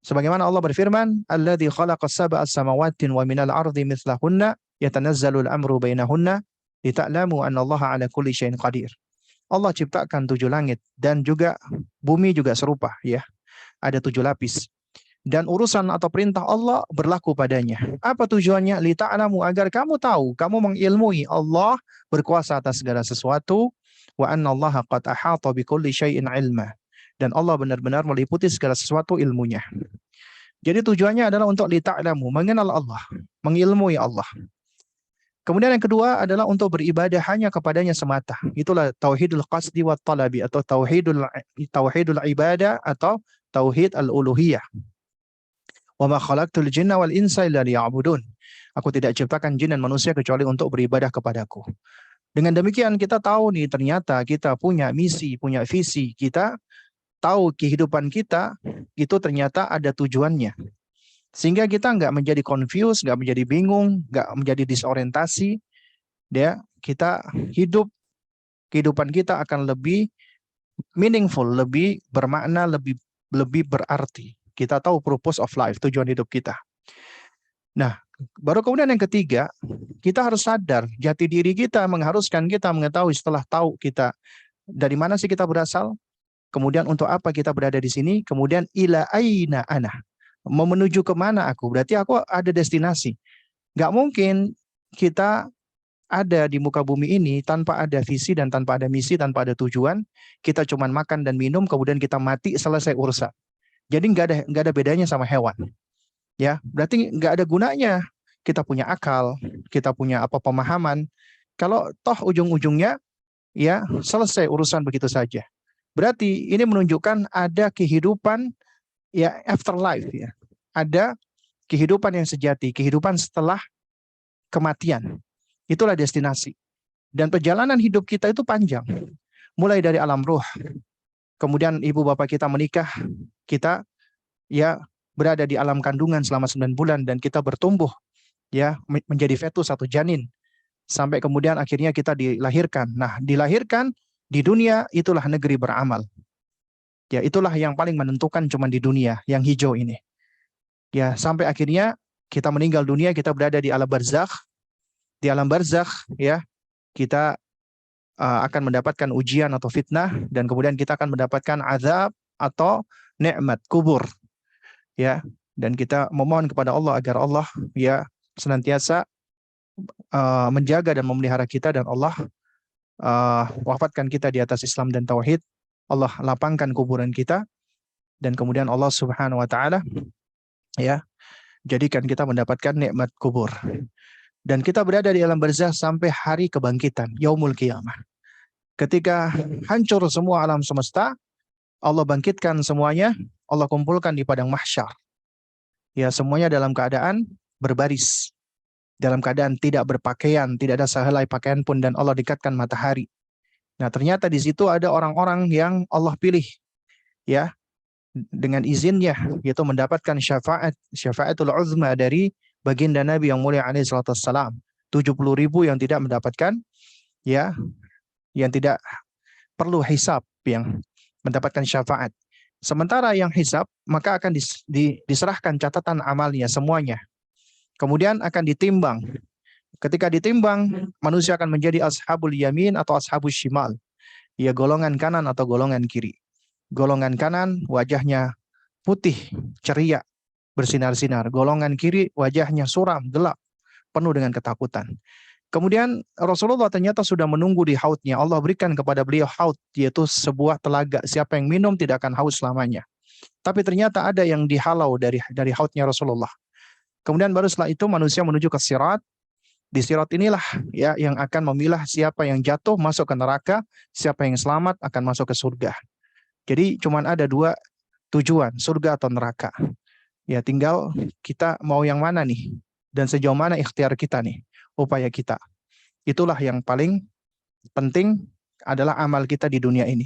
[SPEAKER 1] Sebagaimana Allah berfirman, "Alladzi khalaqas sab'a samawati wa minal ardi mithlahunna yatanazzalul amru bainahunna lita'lamu annallaha 'ala kulli syai'in qadir." Allah ciptakan 7 langit dan juga bumi juga serupa ya. Ada 7 lapis. Dan urusan atau perintah Allah berlaku padanya. Apa tujuannya? Lita'lamu, agar kamu tahu, kamu mengilmui Allah berkuasa atas segala sesuatu, wa annallaha qad ahata bikulli syai'in ilma. Dan Allah benar-benar meliputi segala sesuatu ilmunya. Jadi tujuannya adalah untuk lita'lamu, mengenal Allah, mengilmui Allah. Kemudian yang kedua adalah untuk beribadah hanya kepadanya semata. Itulah tauhidul qasdi wa talabi atau tauhidul ibadah atau tauhid al-uluhiyah. Wa ma khalaqtul jinna wal insa illa liya'budun. Aku tidak ciptakan jin dan manusia kecuali untuk beribadah kepadaku. Dengan demikian kita tahu nih, ternyata kita punya misi, punya visi, kita tahu kehidupan kita itu ternyata ada tujuannya. Sehingga kita nggak menjadi confused, nggak menjadi bingung, nggak menjadi disorientasi. Ya, kita kehidupan kita akan lebih meaningful, lebih bermakna, lebih berarti. Kita tahu purpose of life, tujuan hidup kita. Nah, baru kemudian yang ketiga, kita harus sadar jati diri kita mengharuskan kita mengetahui setelah tahu kita dari mana sih kita berasal, kemudian untuk apa kita berada di sini, kemudian ila aina ana. Mau menuju kemana aku? Berarti aku ada destinasi. Nggak mungkin kita ada di muka bumi ini tanpa ada visi dan tanpa ada misi, tanpa ada tujuan. Kita cuma makan dan minum, kemudian kita mati, selesai urusan. Jadi nggak ada bedanya sama hewan. Ya, berarti nggak ada gunanya kita punya akal, kita punya apa pemahaman. Kalau toh ujung-ujungnya ya selesai urusan begitu saja. Berarti ini menunjukkan ada kehidupan ya afterlife ya. Ada kehidupan yang sejati, kehidupan setelah kematian. Itulah destinasi. Dan perjalanan hidup kita itu panjang. Mulai dari alam ruh. Kemudian ibu bapak kita menikah, kita ya berada di alam kandungan selama 9 bulan dan kita bertumbuh ya menjadi fetus atau janin. Sampai kemudian akhirnya kita dilahirkan. Nah, dilahirkan di dunia itulah negeri beramal. Ya, itulah yang paling menentukan cuma di dunia yang hijau ini. Ya, sampai akhirnya kita meninggal dunia, kita berada di alam barzakh. Di alam barzakh ya, kita akan mendapatkan ujian atau fitnah dan kemudian kita akan mendapatkan azab atau nikmat kubur. Ya, dan kita memohon kepada Allah agar Allah ya senantiasa menjaga dan memelihara kita dan Allah wafatkan kita di atas Islam dan tauhid. Allah lapangkan kuburan kita dan kemudian Allah Subhanahu wa taala ya jadikan kita mendapatkan nikmat kubur. Dan kita berada di alam barzakh sampai hari kebangkitan, yaumul qiyamah. Ketika hancur semua alam semesta, Allah bangkitkan semuanya, Allah kumpulkan di padang mahsyar. Ya, semuanya dalam keadaan berbaris. Dalam keadaan tidak berpakaian, tidak ada sehelai pakaian pun, dan Allah dekatkan matahari. Nah, ternyata di situ ada orang-orang yang Allah pilih, ya, dengan izinnya, yaitu mendapatkan syafaatul uzma dari baginda Nabi yang mulia alaihi salatu wassalam. 70.000 yang tidak mendapatkan, ya, yang tidak perlu hisab, yang mendapatkan syafaat. Sementara yang hisab, maka akan diserahkan catatan amalnya semuanya. Kemudian akan ditimbang. Ketika ditimbang, manusia akan menjadi ashabul yamin atau ashabul shimal. Ya, golongan kanan atau golongan kiri. Golongan kanan wajahnya putih, ceria, bersinar-sinar. Golongan kiri wajahnya suram, gelap, penuh dengan ketakutan. Kemudian Rasulullah ternyata sudah menunggu di hautnya. Allah berikan kepada beliau haut, yaitu sebuah telaga. Siapa yang minum tidak akan haus selamanya. Tapi ternyata ada yang dihalau dari hautnya Rasulullah. Kemudian baru setelah itu manusia menuju ke sirat. Di sirat inilah ya yang akan memilah siapa yang jatuh masuk ke neraka, siapa yang selamat akan masuk ke surga. Jadi cuman ada dua tujuan, surga atau neraka. Ya tinggal kita mau yang mana nih, dan sejauh mana ikhtiar kita nih, upaya kita. Itulah yang paling penting adalah amal kita di dunia ini.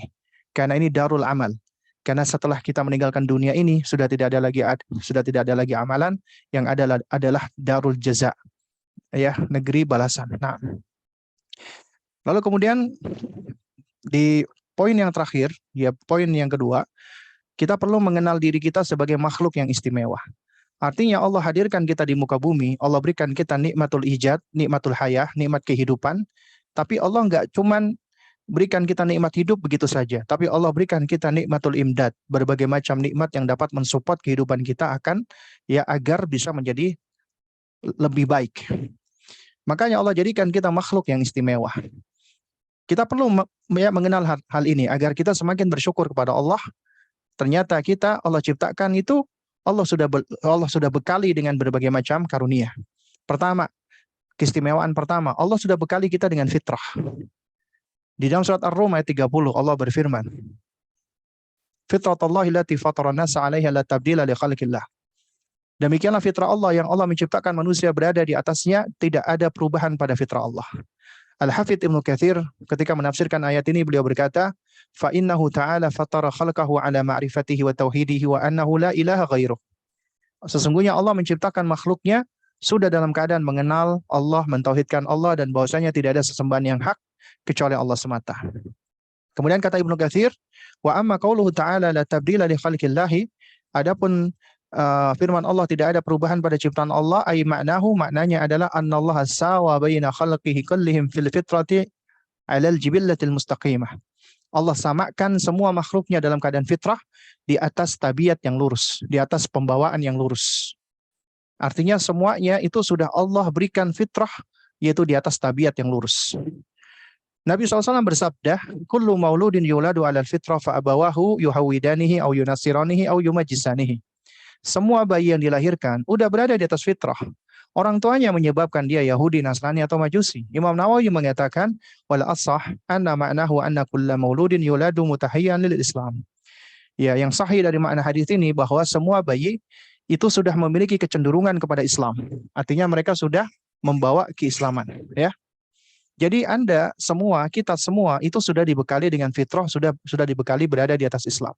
[SPEAKER 1] Karena ini darul amal. Karena setelah kita meninggalkan dunia ini sudah tidak ada lagi amalan, yang adalah darul jaza, ya, negeri balasan. Nah, lalu kemudian di poin yang terakhir, ya poin yang kedua, kita perlu mengenal diri kita sebagai makhluk yang istimewa. Artinya Allah hadirkan kita di muka bumi, Allah berikan kita nikmatul ijad, nikmatul hayah, nikmat kehidupan, tapi Allah nggak cuman berikan kita nikmat hidup begitu saja, tapi Allah berikan kita nikmatul imdad, berbagai macam nikmat yang dapat mensupport kehidupan kita agar bisa menjadi lebih baik. Makanya Allah jadikan kita makhluk yang istimewa. Kita perlu mengenal hal ini agar kita semakin bersyukur kepada Allah. Ternyata Allah ciptakan itu, Allah sudah bekali dengan berbagai macam karunia. Pertama, keistimewaan pertama, Allah sudah bekali kita dengan fitrah. Di dalam surat Ar-Rum ayat 30 Allah berfirman, "Fitratallahi allati fatara an-nasa 'alaiha la tabdila li khalqillah." Demikianlah fitrah Allah yang Allah menciptakan manusia berada di atasnya, tidak ada perubahan pada fitrah Allah. Al-Hafidz Ibnu Katsir ketika menafsirkan ayat ini beliau berkata, "Fa innahu ta'ala fatara khalqahu 'ala ma'rifatihi wa tauhidihi wa annahu la ilaha ghairuh." Sesungguhnya Allah menciptakan makhluknya sudah dalam keadaan mengenal Allah, mentauhidkan Allah, dan bahwasanya tidak ada sesembahan yang hak kecuali Allah semata. Kemudian kata Ibnu Katsir, "Wa amma qauluhu ta'ala la tabdila li khalqillahi." Adapun firman Allah tidak ada perubahan pada ciptaan Allah, maknanya adalah annallaha sawa baina khalqihi kullihim fil fitrati 'alal jibillatil mustaqimah. Allah samakan semua makhluknya dalam keadaan fitrah di atas tabiat yang lurus, di atas pembawaan yang lurus. Artinya semuanya itu sudah Allah berikan fitrah, yaitu di atas tabiat yang lurus. Nabi SAW bersabda, "Kullu mauludin yuladu 'alal fitrah fa abawahu yuhawidanihi au yunasiranihi au yumajjisanihi." Semua bayi yang dilahirkan udah berada di atas fitrah. Orang tuanya menyebabkan dia Yahudi, Nasrani, atau Majusi. Imam Nawawi mengatakan, "Wal asah anna ma'nahu anna kulla mauludin yuladu mutahayyan lil Islam." Ya, yang sahih dari makna hadis ini bahwa semua bayi itu sudah memiliki kecenderungan kepada Islam. Artinya mereka sudah membawa keislaman, ya. Jadi kita semua itu sudah dibekali dengan fitrah, sudah dibekali berada di atas Islam.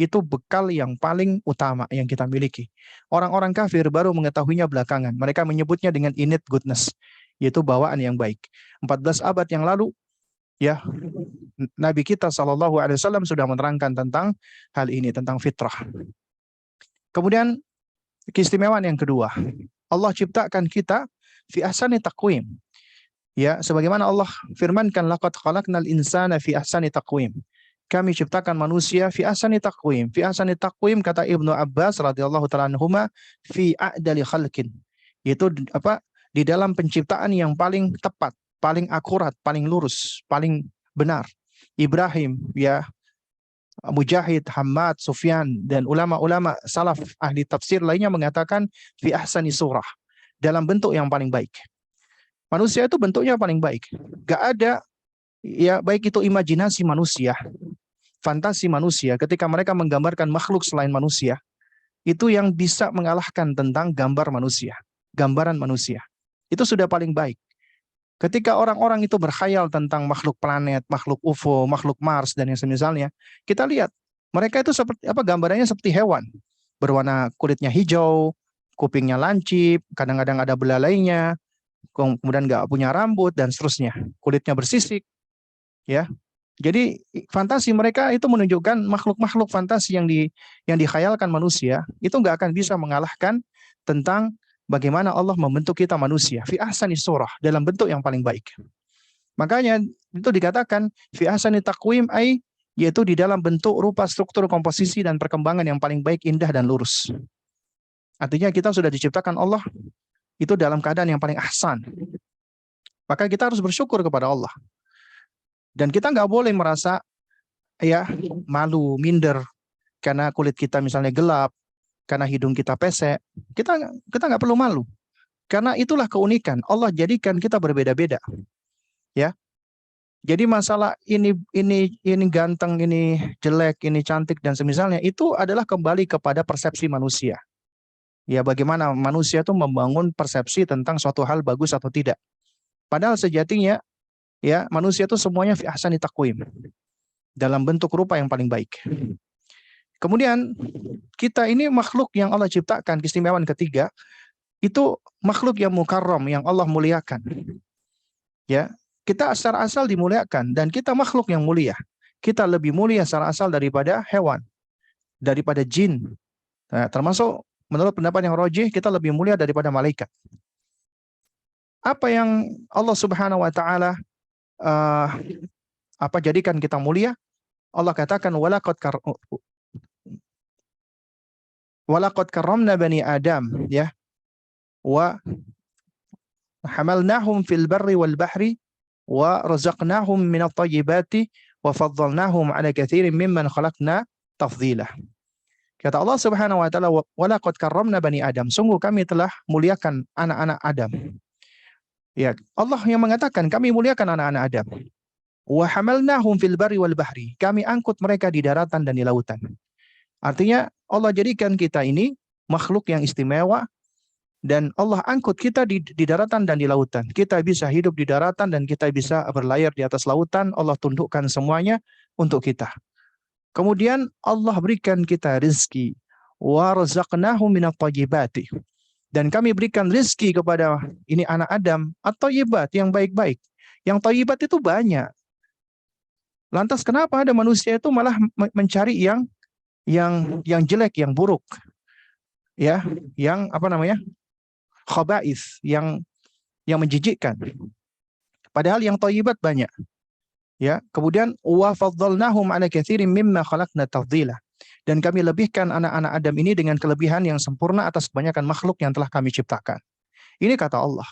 [SPEAKER 1] Itu bekal yang paling utama yang kita miliki. Orang-orang kafir baru mengetahuinya belakangan. Mereka menyebutnya dengan innate goodness, yaitu bawaan yang baik. 14 abad yang lalu, ya, Nabi kita SAW sudah menerangkan tentang hal ini, tentang fitrah. Kemudian keistimewaan yang kedua, Allah ciptakan kita fi ahsani taqwim. Ya, sebagaimana Allah firmankan, laqad khalaqnal insana fi ahsani taqwim. Kami ciptakan manusia fi ahsani taqwim. Fi ahsani taqwim kata Ibnu Abbas radhiyallahu taala anhuma, fi a'dali khalqin. Yaitu di dalam penciptaan yang paling tepat, paling akurat, paling lurus, paling benar. Ibrahim, ya, Mujahid, Hammad, Sufyan, dan ulama-ulama salaf ahli tafsir lainnya mengatakan fi ahsani surah, dalam bentuk yang paling baik. Manusia itu bentuknya paling baik. Gak ada, ya, baik itu imajinasi manusia, fantasi manusia ketika mereka menggambarkan makhluk selain manusia, itu yang bisa mengalahkan tentang gambar manusia, gambaran manusia. Itu sudah paling baik. Ketika orang-orang itu berkhayal tentang makhluk planet, makhluk UFO, makhluk Mars, dan yang semisalnya, kita lihat mereka itu seperti gambarannya seperti hewan. Berwarna kulitnya hijau, kupingnya lancip, kadang-kadang ada belalainya, kemudian nggak punya rambut, dan seterusnya, kulitnya bersisik, ya. Jadi fantasi mereka itu menunjukkan makhluk-makhluk fantasi yang dikhayalkan manusia itu nggak akan bisa mengalahkan tentang bagaimana Allah membentuk kita manusia fi ahsani surah, dalam bentuk yang paling baik. Makanya itu dikatakan fi ahsani taqwim, yaitu di dalam bentuk, rupa, struktur, komposisi, dan perkembangan yang paling baik, indah, dan lurus. Artinya kita sudah diciptakan Allah itu dalam keadaan yang paling ahsan. Maka kita harus bersyukur kepada Allah. Dan kita nggak boleh merasa, ya, malu, minder, karena kulit kita misalnya gelap, karena hidung kita pesek, kita nggak perlu malu. Karena itulah keunikan. Allah jadikan kita berbeda-beda. Ya. Jadi masalah ini ganteng, ini jelek, ini cantik dan semisalnya itu adalah kembali kepada persepsi manusia. Ya, bagaimana manusia itu membangun persepsi tentang suatu hal bagus atau tidak. Padahal sejatinya ya manusia itu semuanya fi ahsani taqwim. Dalam bentuk rupa yang paling baik. Kemudian kita ini makhluk yang Allah ciptakan, keistimewaan ketiga itu makhluk yang mukarram, yang Allah muliakan. Ya, kita secara asal dimuliakan dan kita makhluk yang mulia. Kita lebih mulia secara asal daripada hewan, daripada jin. Nah, termasuk menurut pendapat yang rajih kita lebih mulia daripada malaikat. Apa yang Allah Subhanahu wa taala jadikan kita mulia? Allah katakan walaqad karramna bani Adam, ya. Wa hamalnahum fil barri wal bahri wa razaqnahum minat thayyibati wa faddalnahum ala katsirin mimman khalaqna tafdhila. Kata Allah Subhanahu wa taala, walaqad karramna bani Adam, sungguh kami telah muliakan anak-anak Adam. Ya, Allah yang mengatakan kami muliakan anak-anak Adam. Wa hamalnahum fil barri wal bahri, kami angkut mereka di daratan dan di lautan. Artinya Allah jadikan kita ini makhluk yang istimewa. Dan Allah angkut kita di daratan dan di lautan. Kita bisa hidup di daratan dan kita bisa berlayar di atas lautan. Allah tundukkan semuanya untuk kita. Kemudian Allah berikan kita rizki. Wa razaqnahum minat thayyibati. Dan kami berikan rizki kepada ini anak Adam at-thayyibat, yang baik-baik. Yang thayyibat itu banyak. Lantas kenapa ada manusia itu malah mencari yang jelek, yang buruk? Ya, yang khaba'ith, yang menjijikkan. Padahal yang thayyibat banyak. Ya, kemudian wa faddalnahum ala katsirin mimma khalaqna tafdhila. Dan kami lebihkan anak-anak Adam ini dengan kelebihan yang sempurna atas kebanyakan makhluk yang telah kami ciptakan. Ini kata Allah.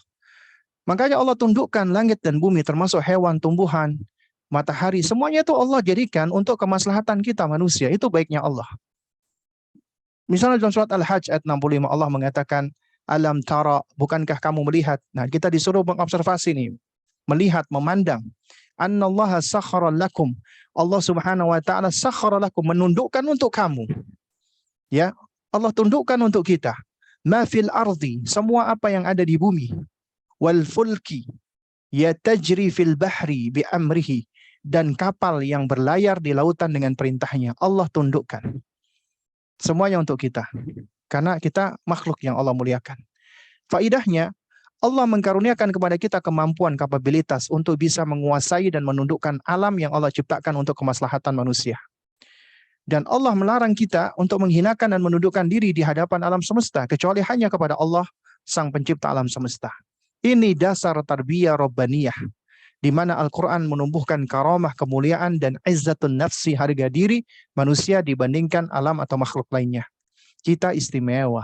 [SPEAKER 1] Makanya Allah tundukkan langit dan bumi, termasuk hewan, tumbuhan, matahari, semuanya itu Allah jadikan untuk kemaslahatan kita manusia. Itu baiknya Allah. Misalnya dalam surat Al-Hajj ayat 65 Allah mengatakan, alam tara, bukankah kamu melihat? Nah, kita disuruh mengobservasi nih, melihat, memandang. Annallaha sakhara lakum, Allah Subhanahu wa taala sakhara lakum, menundukkan untuk kamu. Ya, Allah tundukkan untuk kita. Ma fil ardi, semua apa yang ada di bumi. Wal fulki yatajri fil bahri bi amrihi, dan kapal yang berlayar di lautan dengan perintahnya. Allah tundukkan. Semuanya untuk kita. Karena kita makhluk yang Allah muliakan. Faidahnya, Allah mengkaruniakan kepada kita kemampuan, kapabilitas untuk bisa menguasai dan menundukkan alam yang Allah ciptakan untuk kemaslahatan manusia. Dan Allah melarang kita untuk menghinakan dan menundukkan diri di hadapan alam semesta, kecuali hanya kepada Allah, Sang Pencipta alam semesta. Ini dasar tarbiyah Rabbaniyah, di mana Al-Quran menumbuhkan karamah, kemuliaan, dan izzatun nafsi, harga diri manusia dibandingkan alam atau makhluk lainnya. Kita istimewa.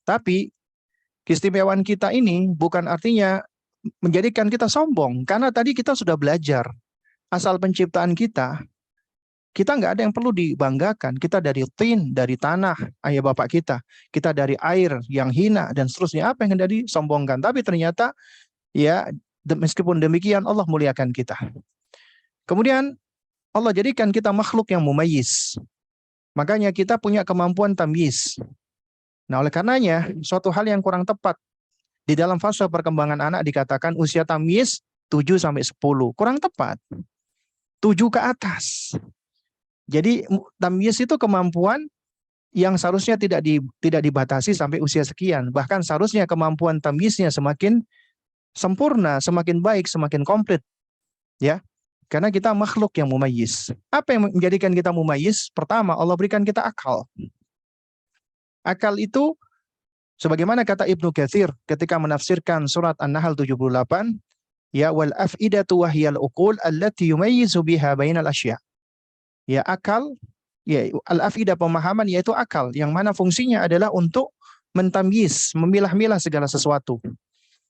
[SPEAKER 1] Tapi keistimewaan kita ini bukan artinya menjadikan kita sombong. Karena tadi kita sudah belajar. Asal penciptaan kita nggak ada yang perlu dibanggakan. Kita dari tin, dari tanah, ayah bapak kita. Kita dari air yang hina dan seterusnya. Apa yang hendak disombongkan? Tapi ternyata ya meskipun demikian Allah muliakan kita. Kemudian Allah jadikan kita makhluk yang mumayyiz. Makanya kita punya kemampuan tamyiz. Nah, oleh karenanya suatu hal yang kurang tepat di dalam fase perkembangan anak dikatakan usia tamyiz 7-10. Kurang tepat. 7 ke atas. Jadi tamyiz itu kemampuan yang seharusnya tidak dibatasi sampai usia sekian. Bahkan seharusnya kemampuan tamyiznya semakin sempurna, semakin baik, semakin komplit. Ya. Karena kita makhluk yang mumayyiz. Apa yang menjadikan kita mumayyiz? Pertama, Allah berikan kita akal. Akal itu, sebagaimana kata Ibnu Katsir ketika menafsirkan surat An-Nahl 78, ya wal af'idatu wahyal uqul allati yumayyizu biha bainal asya. Ya akal, ya al-afidah pemahaman yaitu akal, yang mana fungsinya adalah untuk mentamyiz, memilah-milah segala sesuatu.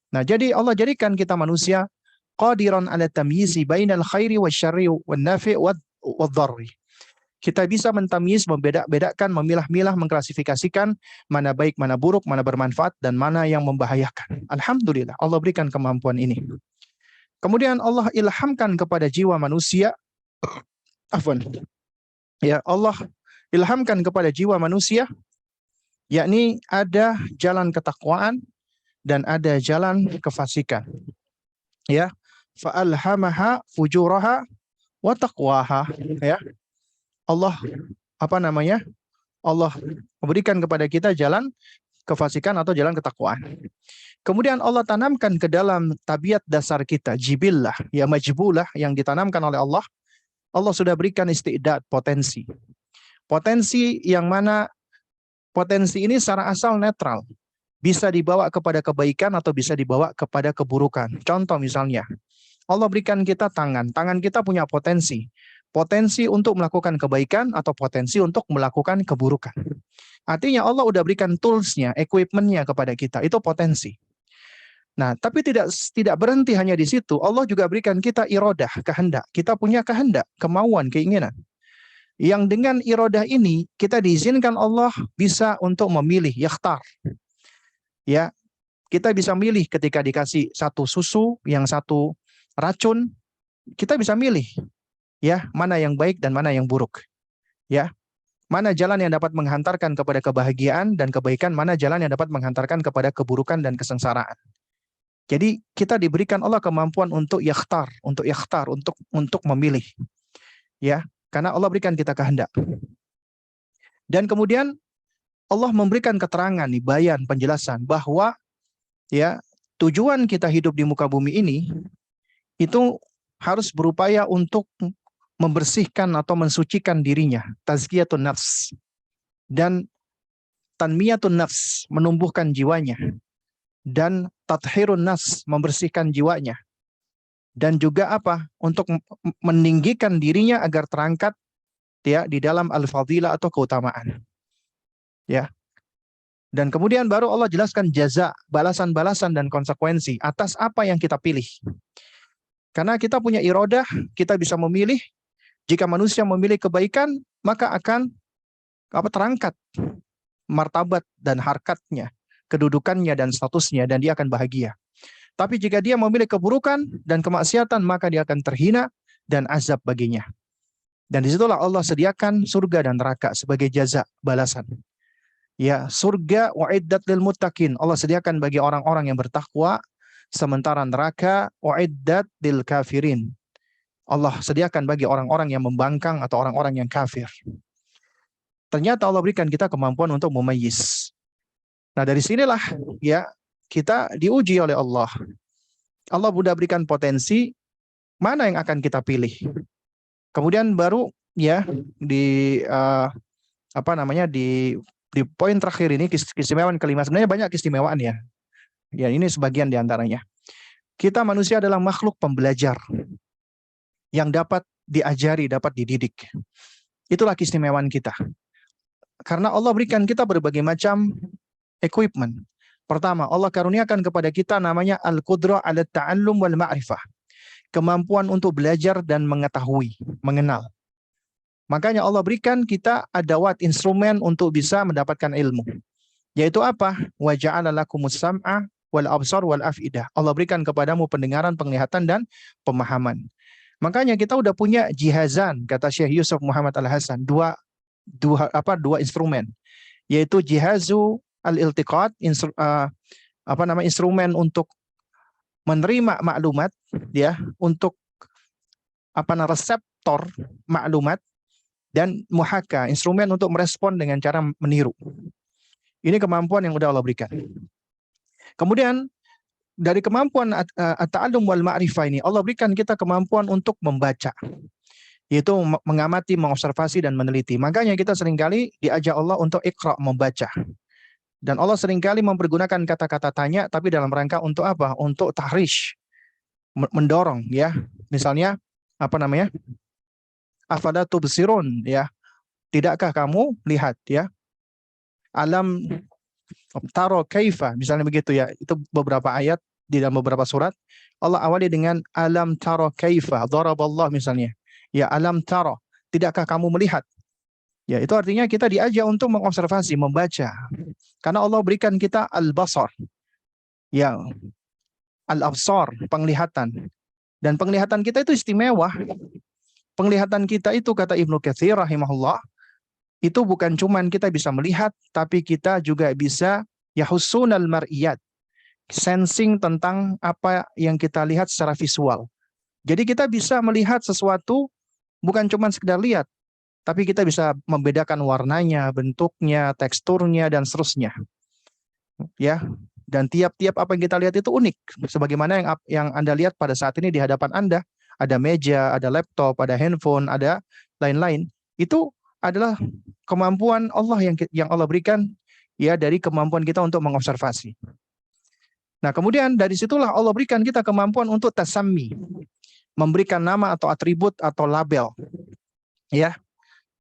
[SPEAKER 1] Nah, jadi Allah jadikan kita manusia qadiran ala tamyizi bainal khairi wasyarri wan nafi' wad dharri. Kita bisa mentamyiz, membeda-bedakan, memilah-milah, mengklasifikasikan mana baik, mana buruk, mana bermanfaat, dan mana yang membahayakan. Alhamdulillah, Allah berikan kemampuan ini. Kemudian Allah ilhamkan kepada jiwa manusia, afwan, ya Allah ilhamkan kepada jiwa manusia, yakni ada jalan ketakwaan dan ada jalan kefasikan. Ya, fa'alhamaha fujuraha wa taqwaha. Ya, Allah Allah memberikan kepada kita jalan kefasikan atau jalan ketakwaan. Kemudian Allah tanamkan ke dalam tabiat dasar kita, jibillah, ya majbulah, yang ditanamkan oleh Allah. Allah sudah berikan isti'dad, potensi. Potensi yang mana potensi ini secara asal netral. Bisa dibawa kepada kebaikan atau bisa dibawa kepada keburukan. Contoh misalnya, Allah berikan kita tangan. Tangan kita punya potensi. Potensi untuk melakukan kebaikan atau potensi untuk melakukan keburukan. Artinya Allah udah berikan tools-nya, equipment-nya kepada kita. Itu potensi. Nah, tapi tidak berhenti hanya di situ. Allah juga berikan kita iradah, kehendak. Kita punya kehendak, kemauan, keinginan. Yang dengan iradah ini kita diizinkan Allah bisa untuk memilih, yakhtar. Ya, kita bisa milih ketika dikasih satu susu, yang satu racun, kita bisa milih. Ya, mana yang baik dan mana yang buruk. Ya, mana jalan yang dapat menghantarkan kepada kebahagiaan dan kebaikan, mana jalan yang dapat menghantarkan kepada keburukan dan kesengsaraan. Jadi kita diberikan Allah kemampuan untuk yakhtar, untuk memilih. Ya, karena Allah berikan kita kehendak. Dan kemudian Allah memberikan keterangan nih, bayan, penjelasan bahwa ya tujuan kita hidup di muka bumi ini itu harus berupaya untuk membersihkan atau mensucikan dirinya, tazkiyatun nafs, dan tanmiyatun nafs, menumbuhkan jiwanya, dan tathhirun nafs, membersihkan jiwanya, dan juga apa? Untuk meninggikan dirinya agar terangkat ya di dalam al-fadilah atau keutamaan. Ya. Dan kemudian baru Allah jelaskan jaza, balasan-balasan dan konsekuensi atas apa yang kita pilih. Karena kita punya iradah, kita bisa memilih. Jika manusia memilih kebaikan, maka akan terangkat martabat dan harkatnya, kedudukannya dan statusnya, dan dia akan bahagia. Tapi jika dia memilih keburukan dan kemaksiatan, maka dia akan terhina dan azab baginya. Dan disitulah Allah sediakan surga dan neraka sebagai jaza, balasan. Ya, surga wa'iddat lil muttaqin, Allah sediakan bagi orang-orang yang bertakwa, sementara neraka wa'iddat lil kafirin, Allah sediakan bagi orang-orang yang membangkang atau orang-orang yang kafir. Ternyata Allah berikan kita kemampuan untuk memayyiz. Nah, dari sinilah ya kita diuji oleh Allah. Allah sudah berikan potensi, mana yang akan kita pilih. Kemudian baru ya di di poin terakhir ini, keistimewaan kelima. Sebenarnya banyak keistimewaan ya. Ya, ini sebagian di antaranya. Kita manusia adalah makhluk pembelajar yang dapat diajari, dapat dididik. Itulah keistimewaan kita. Karena Allah berikan kita berbagai macam equipment. Pertama, Allah karuniakan kepada kita namanya al-qudrah ala ta'allum wal ma'rifah. Kemampuan untuk belajar dan mengetahui, mengenal. Makanya Allah berikan kita adawat, instrumen untuk bisa mendapatkan ilmu. Yaitu apa? Wa ja'ala lakumus sam'a wal absar wal af'idah. Allah berikan kepadamu pendengaran, penglihatan, dan pemahaman. Makanya kita udah punya jihazan, kata Syekh Yusuf Muhammad Al-Hasan, dua instrumen, yaitu jihazu al-iltiqat, instrumen untuk menerima maklumat, ya, untuk reseptor maklumat, dan muhaka, instrumen untuk merespon dengan cara meniru. Ini kemampuan yang udah Allah berikan. Kemudian dari kemampuan at-ta'allum wal ma'rifah ini, Allah berikan kita kemampuan untuk membaca, yaitu mengamati, mengobservasi, dan meneliti. Makanya kita seringkali diajak Allah untuk iqra, membaca. Dan Allah seringkali mempergunakan kata-kata tanya, tapi dalam rangka untuk apa? Untuk tahrish, mendorong, ya. Misalnya, afala tubsirun, ya. Tidakkah kamu lihat, ya? Alam taro kaifa, misalnya begitu, ya. Itu beberapa ayat di dalam beberapa surat. Allah awali dengan alam taro kaifa, daraballah misalnya. Ya, alam taro, tidakkah kamu melihat? Ya, itu artinya kita diajak untuk mengobservasi, membaca. Karena Allah berikan kita al-basar, ya, al-absar, penglihatan. Dan penglihatan kita itu istimewa. Penglihatan kita itu, kata Ibnu Katsir rahimahullah, itu bukan cuman kita bisa melihat, tapi kita juga bisa yahussunal mar'iyat, sensing tentang apa yang kita lihat secara visual. Jadi kita bisa melihat sesuatu bukan cuma sekedar lihat, tapi kita bisa membedakan warnanya, bentuknya, teksturnya, dan seterusnya. Ya, dan tiap-tiap apa yang kita lihat itu unik. Sebagaimana yang Anda lihat pada saat ini di hadapan Anda, ada meja, ada laptop, ada handphone, ada lain-lain. Itu adalah kemampuan Allah yang Allah berikan, ya, dari kemampuan kita untuk mengobservasi. Nah, kemudian dari situlah Allah berikan kita kemampuan untuk tasammi, memberikan nama atau atribut atau label. Ya,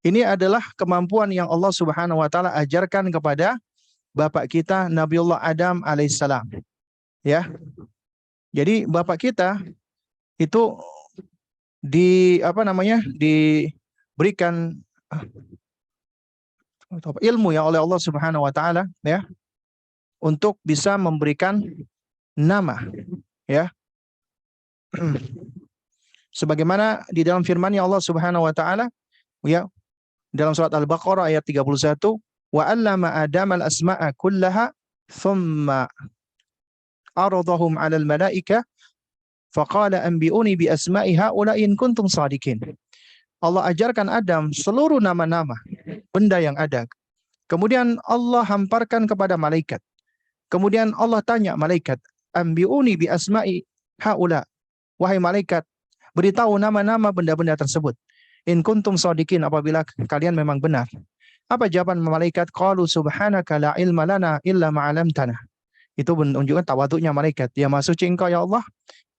[SPEAKER 1] ini adalah kemampuan yang Allah Subhanahu wa taala ajarkan kepada bapak kita Nabiullah Adam alaihissalam. Ya. Jadi bapak kita itu diberikan ilmu yang oleh Allah Subhanahu wa taala, ya, untuk bisa memberikan nama, ya. Sebagaimana di dalam firman-Nya Allah Subhanahu wa taala, ya, dalam surat Al-Baqarah ayat 31, wa 'allama Adam al-asma'a kullaha thumma aradahum 'alal malaika faqala anbi'uni bi asma'i haula'i in kuntum shadiqin. Allah ajarkan Adam seluruh nama-nama benda yang ada. Kemudian Allah hamparkan kepada malaikat. Kemudian Allah tanya malaikat, anbi'uni bi asma'i haula. Wahai malaikat, beritahu nama-nama benda-benda tersebut. In kuntum shadiqin, apabila kalian memang benar. Apa jawaban malaikat? Qalu subhanaka la ilma lana illa ma 'allamtana. Itu menunjukkan tawaduknya malaikat. Ya, Maha Suci Engkau ya Allah,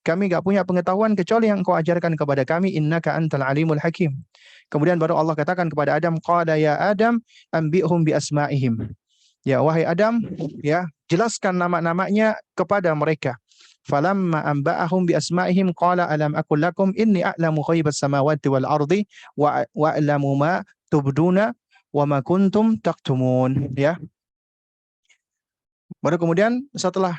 [SPEAKER 1] kami enggak punya pengetahuan kecuali yang Engkau ajarkan kepada kami, innaka antal alimul hakim. Kemudian baru Allah katakan kepada Adam, qala ya Adam anbi'hum bi asma'ihim. Ya, wahai Adam, ya, jelaskan nama-namanya kepada mereka. Falamma anba'ahum bi asma'ihim qala alam aqul lakum inni a'lamu ghaibas samawati wal ardi wa a'lamu ma tubduna wa ma kuntum taktumun. Ya. Baru kemudian setelah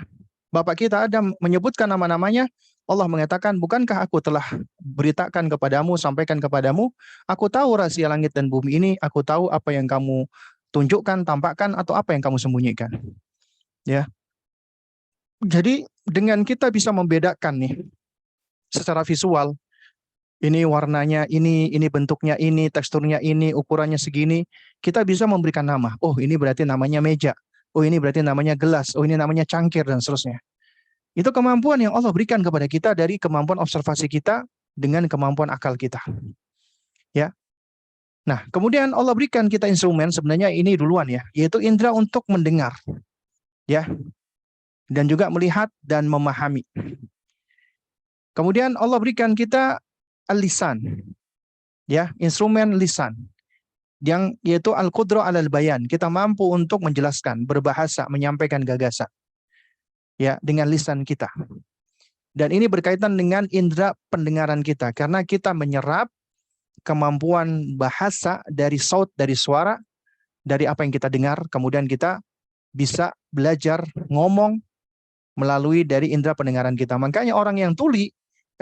[SPEAKER 1] bapak kita Adam menyebutkan nama-namanya, Allah mengatakan, bukankah aku telah beritakan kepadamu, sampaikan kepadamu, aku tahu rahasia langit dan bumi ini, aku tahu apa yang kamu tunjukkan, tampakkan, atau apa yang kamu sembunyikan. Ya. Jadi dengan kita bisa membedakan nih secara visual, ini warnanya ini bentuknya ini, teksturnya ini, ukurannya segini, kita bisa memberikan nama. Oh, ini berarti namanya meja. Oh, ini berarti namanya gelas. Oh, ini namanya cangkir, dan seterusnya. Itu kemampuan yang Allah berikan kepada kita dari kemampuan observasi kita dengan kemampuan akal kita. Ya. Nah, kemudian Allah berikan kita instrumen, sebenarnya ini duluan ya, yaitu indera untuk mendengar. Ya. Dan juga melihat dan memahami. Kemudian Allah berikan kita al-lisan. Ya, instrumen lisan. Yang yaitu al-qudrah 'alal bayan. Kita mampu untuk menjelaskan, berbahasa, menyampaikan gagasan. Ya, dengan lisan kita. Dan ini berkaitan dengan indera pendengaran kita, karena kita menyerap kemampuan bahasa dari saut, dari suara, dari apa yang kita dengar, kemudian kita bisa belajar ngomong melalui dari indera pendengaran kita. Makanya orang yang tuli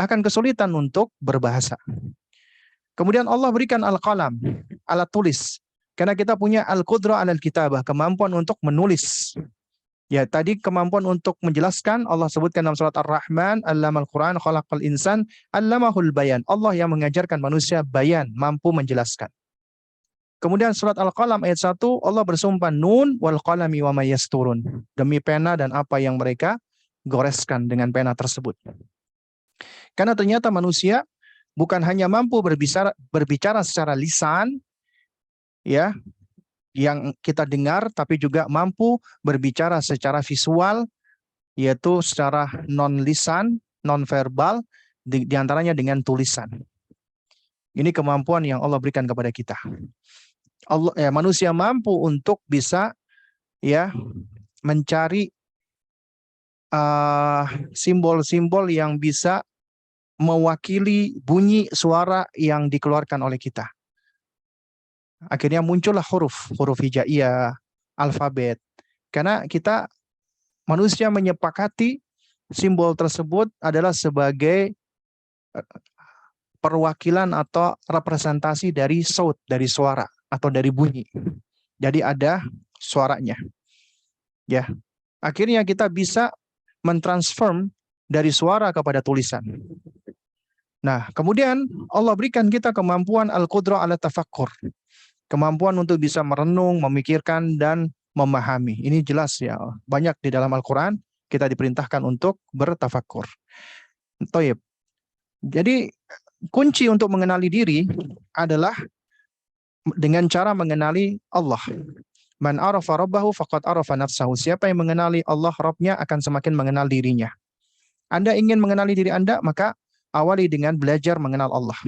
[SPEAKER 1] akan kesulitan untuk berbahasa. Kemudian Allah berikan al-qalam, alat tulis. Karena kita punya al-qudrah 'alal kitabah, kemampuan untuk menulis. Ya, tadi kemampuan untuk menjelaskan Allah sebutkan dalam surat Ar-Rahman, Allamal Quran, khalaqal insan, allamahul bayan. Allah yang mengajarkan manusia bayan, mampu menjelaskan. Kemudian surat Al-Qalam ayat 1, Allah bersumpah, nun wal qalami wa may yasturun. Demi pena dan apa yang mereka goreskan dengan pena tersebut. Karena ternyata manusia bukan hanya mampu berbicara secara lisan, ya, yang kita dengar, tapi juga mampu berbicara secara visual, yaitu secara non lisan, non verbal, diantaranya dengan tulisan. Ini kemampuan yang Allah berikan kepada kita. Manusia mampu untuk bisa, ya, mencari simbol-simbol yang bisa mewakili bunyi suara yang dikeluarkan oleh kita. Akhirnya muncullah huruf hijaiyah, alfabet. Karena kita manusia menyepakati simbol tersebut adalah sebagai perwakilan atau representasi dari saut, dari suara atau dari bunyi. Jadi ada suaranya. Ya. Akhirnya kita bisa mentransform dari suara kepada tulisan. Nah, kemudian Allah berikan kita kemampuan al-qudrah ala tafakkur. Kemampuan untuk bisa merenung, memikirkan, dan memahami. Ini jelas ya, banyak di dalam Al-Quran kita diperintahkan untuk bertafakkur. Toyib. Jadi kunci untuk mengenali diri adalah dengan cara mengenali Allah. Man arafa rabbahu faqad arafa nafsahu. Siapa yang mengenali Allah Rabbnya akan semakin mengenal dirinya. Anda ingin mengenali diri Anda, maka awali dengan belajar mengenal Allah.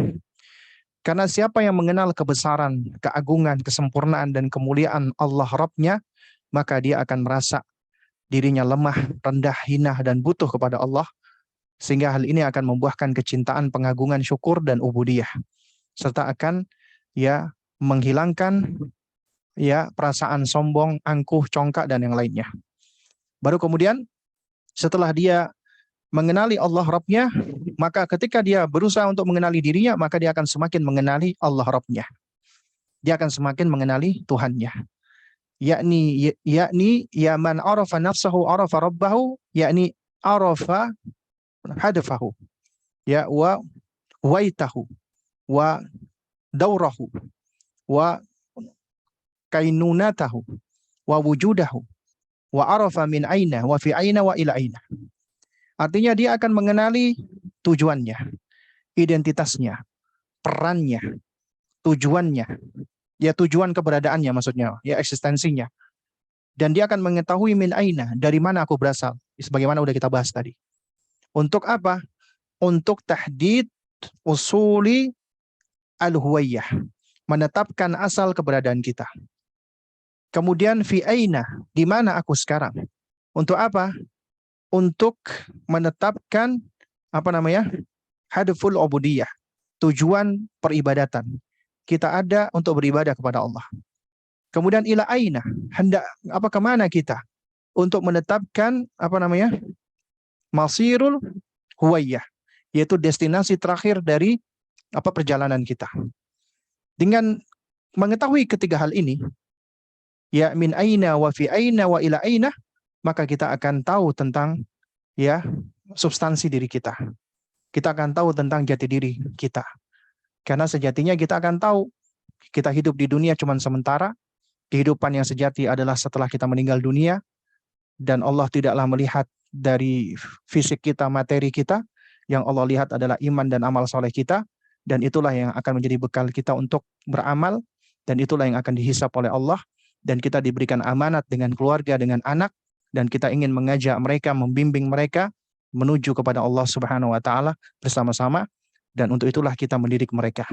[SPEAKER 1] Karena siapa yang mengenal kebesaran, keagungan, kesempurnaan, dan kemuliaan Allah Rabbnya, maka dia akan merasa dirinya lemah, rendah, hina, dan butuh kepada Allah. Sehingga hal ini akan membuahkan kecintaan, pengagungan, syukur, dan ubudiyah. Serta akan ya menghilangkan ya perasaan sombong, angkuh, congkak, dan yang lainnya. Baru kemudian setelah dia mengenali Allah Rabbnya, maka ketika dia berusaha untuk mengenali dirinya, maka dia akan semakin mengenali Allah Rabbnya. Dia akan semakin mengenali Tuhannya. Yakni ya man arafa nafsahu arafa rabbahu, yakni arafa hadafahu, ya wa waitahu, wa daurahu, wa kainunatahu, wa wujudahu, wa arafa min aina, wa fi aina, wa ila aina. Artinya dia akan mengenali tujuannya, identitasnya, perannya, tujuannya, ya tujuan keberadaannya maksudnya, ya eksistensinya. Dan dia akan mengetahui min aina, dari mana aku berasal, sebagaimana udah kita bahas tadi. Untuk apa? Untuk tahdid usuli al-huwayyah, menetapkan asal keberadaan kita. Kemudian fi aina, di mana aku sekarang? Untuk apa? Untuk menetapkan hadful ubudiyah, tujuan peribadatan. Kita ada untuk beribadah kepada Allah. Kemudian ila aina, hendak kemana kita? Untuk menetapkan masirul huwayyah, yaitu destinasi terakhir dari perjalanan kita. Dengan mengetahui ketiga hal ini, ya min aina wa fi aina wa ila aina, maka kita akan tahu tentang ya substansi diri kita. Kita akan tahu tentang jati diri kita. Karena sejatinya kita akan tahu kita hidup di dunia cuma sementara. Kehidupan yang sejati adalah setelah kita meninggal dunia, dan Allah tidaklah melihat dari fisik kita, materi kita. Yang Allah lihat adalah iman dan amal soleh kita, dan itulah yang akan menjadi bekal kita untuk beramal, dan itulah yang akan dihisap oleh Allah. Dan kita diberikan amanat dengan keluarga, dengan anak, dan kita ingin mengajak mereka, membimbing mereka menuju kepada Allah Subhanahu wa taala bersama-sama, dan untuk itulah kita mendidik mereka.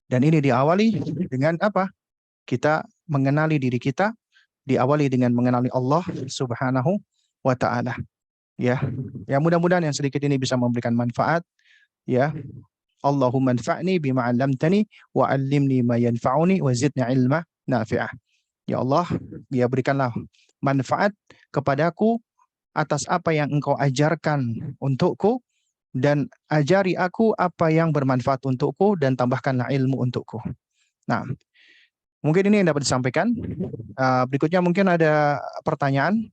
[SPEAKER 1] Dan ini diawali dengan apa? Kita mengenali diri kita, diawali dengan mengenali Allah Subhanahu wa taala. Ya, mudah-mudahan yang sedikit ini bisa memberikan manfaat. Ya, Allahumma anfa'ni bima 'allamtani wa 'allimni ma yanfa'uni wa zidni ilma nafi'ah. Ya Allah, ya berikanlah manfaat kepadaku atas apa yang Engkau ajarkan untukku, dan ajari aku apa yang bermanfaat untukku, dan tambahkanlah ilmu untukku. Nah, mungkin ini yang dapat disampaikan. Berikutnya mungkin ada pertanyaan.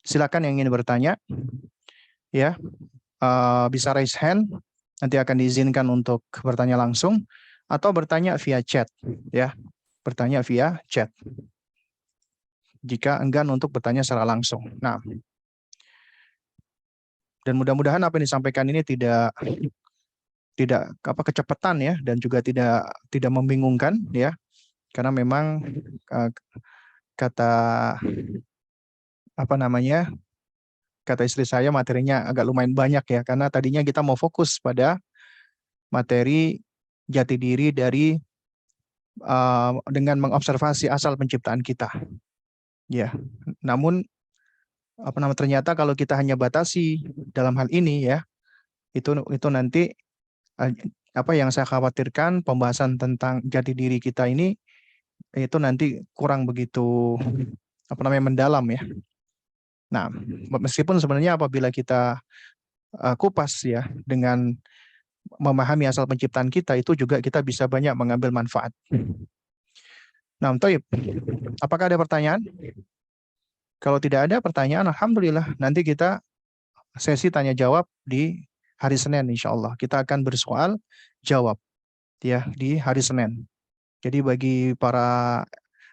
[SPEAKER 1] Silakan yang ingin bertanya. Ya, bisa raise hand. Nanti akan diizinkan untuk bertanya langsung atau bertanya via chat. Ya, bertanya via chat. Jika enggan untuk bertanya secara langsung. Nah, dan mudah-mudahan apa yang disampaikan ini tidak kecepatan ya, dan juga tidak membingungkan ya. Karena memang kata istri saya, materinya agak lumayan banyak ya, karena tadinya kita mau fokus pada materi jati diri dari dengan mengobservasi asal penciptaan kita. Ya, namun ternyata kalau kita hanya batasi dalam hal ini ya, itu nanti yang saya khawatirkan, pembahasan tentang jati diri kita ini itu nanti kurang begitu mendalam ya. Nah, meskipun sebenarnya apabila kita kupas ya dengan memahami asal penciptaan kita, itu juga kita bisa banyak mengambil manfaat. Nah, Toib, apakah ada pertanyaan? Kalau tidak ada pertanyaan, alhamdulillah. Nanti kita sesi tanya jawab di hari Senin, insya Allah. Kita akan bersoal jawab ya di hari Senin. Jadi bagi para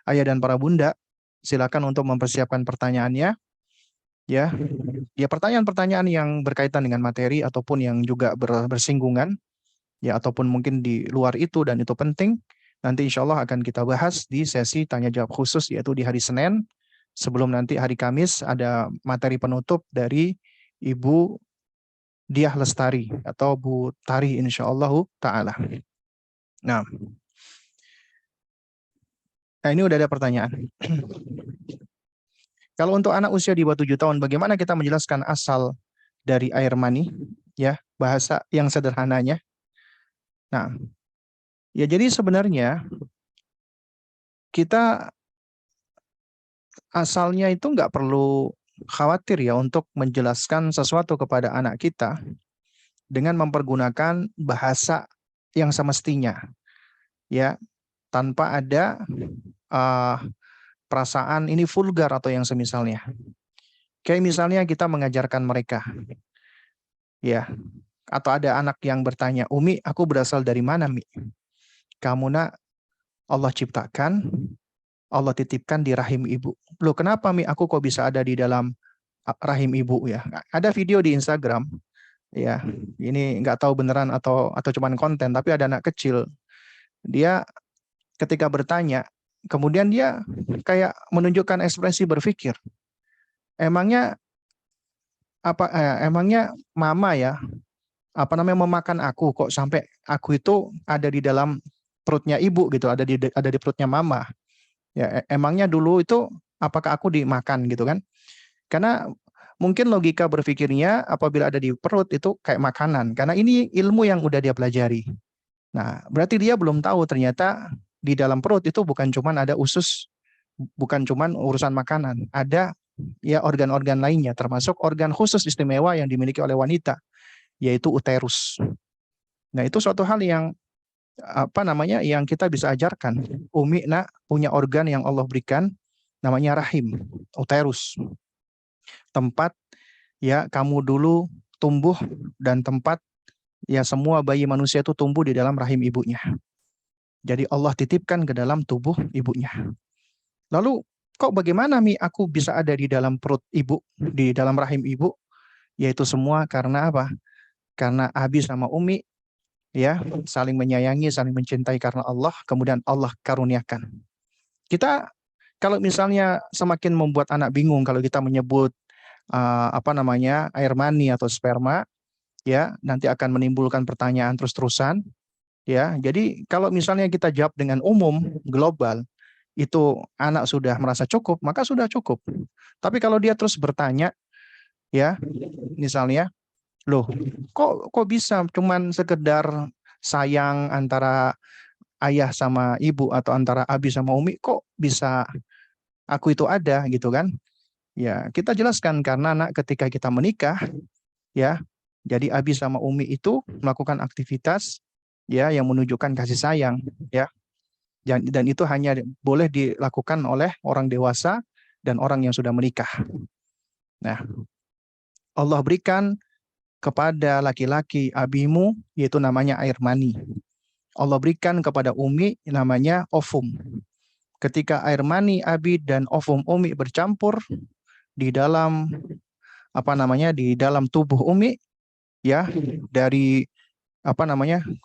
[SPEAKER 1] ayah dan para bunda, silakan untuk mempersiapkan pertanyaannya. Ya, pertanyaan-pertanyaan yang berkaitan dengan materi ataupun yang juga bersinggungan, ya ataupun mungkin di luar itu dan itu penting. Nanti insya Allah akan kita bahas di sesi tanya jawab khusus yaitu di hari Senin. Sebelum nanti hari Kamis ada materi penutup dari Ibu Diah Lestari atau Bu Tari insya Allah Ta'ala. Nah, ini udah ada pertanyaan. Kalau untuk anak usia di bawah 7 tahun, bagaimana kita menjelaskan asal dari air mani? Ya, bahasa yang sederhananya. Nah, ya jadi sebenarnya kita asalnya itu nggak perlu khawatir ya untuk menjelaskan sesuatu kepada anak kita dengan mempergunakan bahasa yang semestinya, ya, tanpa ada perasaan ini vulgar atau yang semisalnya. Kayak misalnya kita mengajarkan mereka, ya, atau ada anak yang bertanya, Umi, aku berasal dari mana, Mi? Kamu nak Allah ciptakan, Allah titipkan di rahim ibu. Loh kenapa, Mi? Aku kok bisa ada di dalam rahim ibu ya? Ada video di Instagram, ya, ini nggak tahu beneran atau cuman konten, tapi ada anak kecil, dia ketika bertanya, kemudian dia kayak menunjukkan ekspresi berpikir, emangnya emangnya mama ya memakan aku kok sampai aku itu ada di dalam perutnya ibu gitu, ada di perutnya mama. Ya, emangnya dulu itu apakah aku dimakan gitu kan? Karena mungkin logika berpikirnya apabila ada di perut itu kayak makanan, karena ini ilmu yang udah dia pelajari. Nah, berarti dia belum tahu ternyata di dalam perut itu bukan cuman ada usus, bukan cuman urusan makanan, ada ya organ-organ lainnya, termasuk organ khusus istimewa yang dimiliki oleh wanita, yaitu uterus. Nah, itu suatu hal yang yang kita bisa ajarkan. Umi nak punya organ yang Allah berikan, namanya rahim, uterus. Tempat ya kamu dulu tumbuh dan tempat ya semua bayi manusia itu tumbuh di dalam rahim ibunya. Jadi Allah titipkan ke dalam tubuh ibunya. Lalu kok bagaimana Mi aku bisa ada di dalam perut ibu, di dalam rahim ibu? Yaitu semua karena apa? Karena Abi sama Umi ya saling menyayangi, saling mencintai karena Allah, kemudian Allah karuniakan. Kita kalau misalnya semakin membuat anak bingung kalau kita menyebut air mani atau sperma, ya nanti akan menimbulkan pertanyaan terus-terusan, ya. Jadi kalau misalnya kita jawab dengan umum, global, itu anak sudah merasa cukup, maka sudah cukup. Tapi kalau dia terus bertanya, ya, misalnya, loh, kok bisa cuman sekedar sayang antara ayah sama ibu atau antara Abi sama Umi, kok bisa aku itu ada gitu kan? Ya, kita jelaskan karena anak ketika kita menikah, ya, jadi Abi sama Umi itu melakukan aktivitas ya yang menunjukkan kasih sayang, ya. Dan itu hanya boleh dilakukan oleh orang dewasa dan orang yang sudah menikah. Nah, Allah berikan kepada laki-laki abimu yaitu namanya air mani. Allah berikan kepada Umi namanya ovum. Ketika air mani abi dan ovum Umi bercampur di dalam di dalam tubuh Umi, ya, dari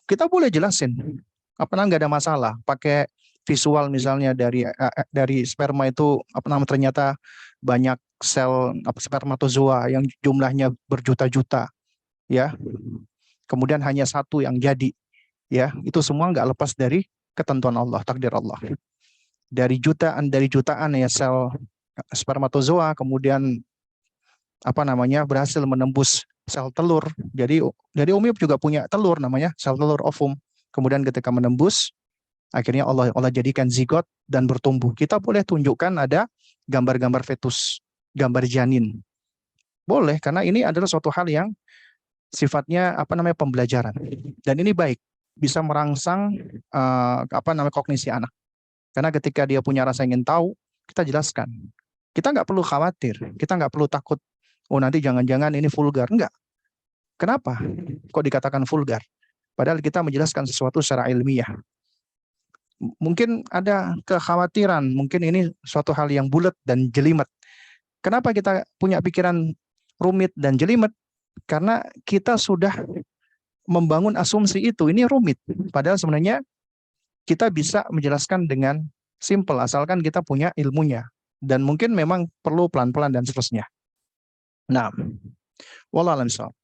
[SPEAKER 1] kita boleh jelasin nggak ada masalah pakai visual misalnya dari sperma itu ternyata banyak sel spermatozoa yang jumlahnya berjuta-juta, ya, kemudian hanya satu yang jadi, ya, itu semua nggak lepas dari ketentuan Allah, takdir Allah. Dari jutaan ya sel spermatozoa kemudian berhasil menembus sel telur. Jadi Umi juga punya telur namanya sel telur ovum. Kemudian ketika menembus Akhirnya Allah jadikan zigot dan bertumbuh. Kita boleh tunjukkan ada gambar-gambar fetus, gambar janin. Boleh, karena ini adalah suatu hal yang sifatnya pembelajaran. Dan ini baik, bisa merangsang kognisi anak. Karena ketika dia punya rasa ingin tahu, kita jelaskan. Kita nggak perlu khawatir, kita nggak perlu takut. Oh nanti jangan-jangan ini vulgar. Enggak. Kenapa? Kok dikatakan vulgar? Padahal kita menjelaskan sesuatu secara ilmiah. Mungkin ada kekhawatiran, mungkin ini suatu hal yang bulat dan jelimet. Kenapa kita punya pikiran rumit dan jelimet? Karena kita sudah membangun asumsi itu, ini rumit. Padahal sebenarnya kita bisa menjelaskan dengan simple, asalkan kita punya ilmunya. Dan mungkin memang perlu pelan-pelan dan seterusnya. Nah, wallahu a'lam bishawab.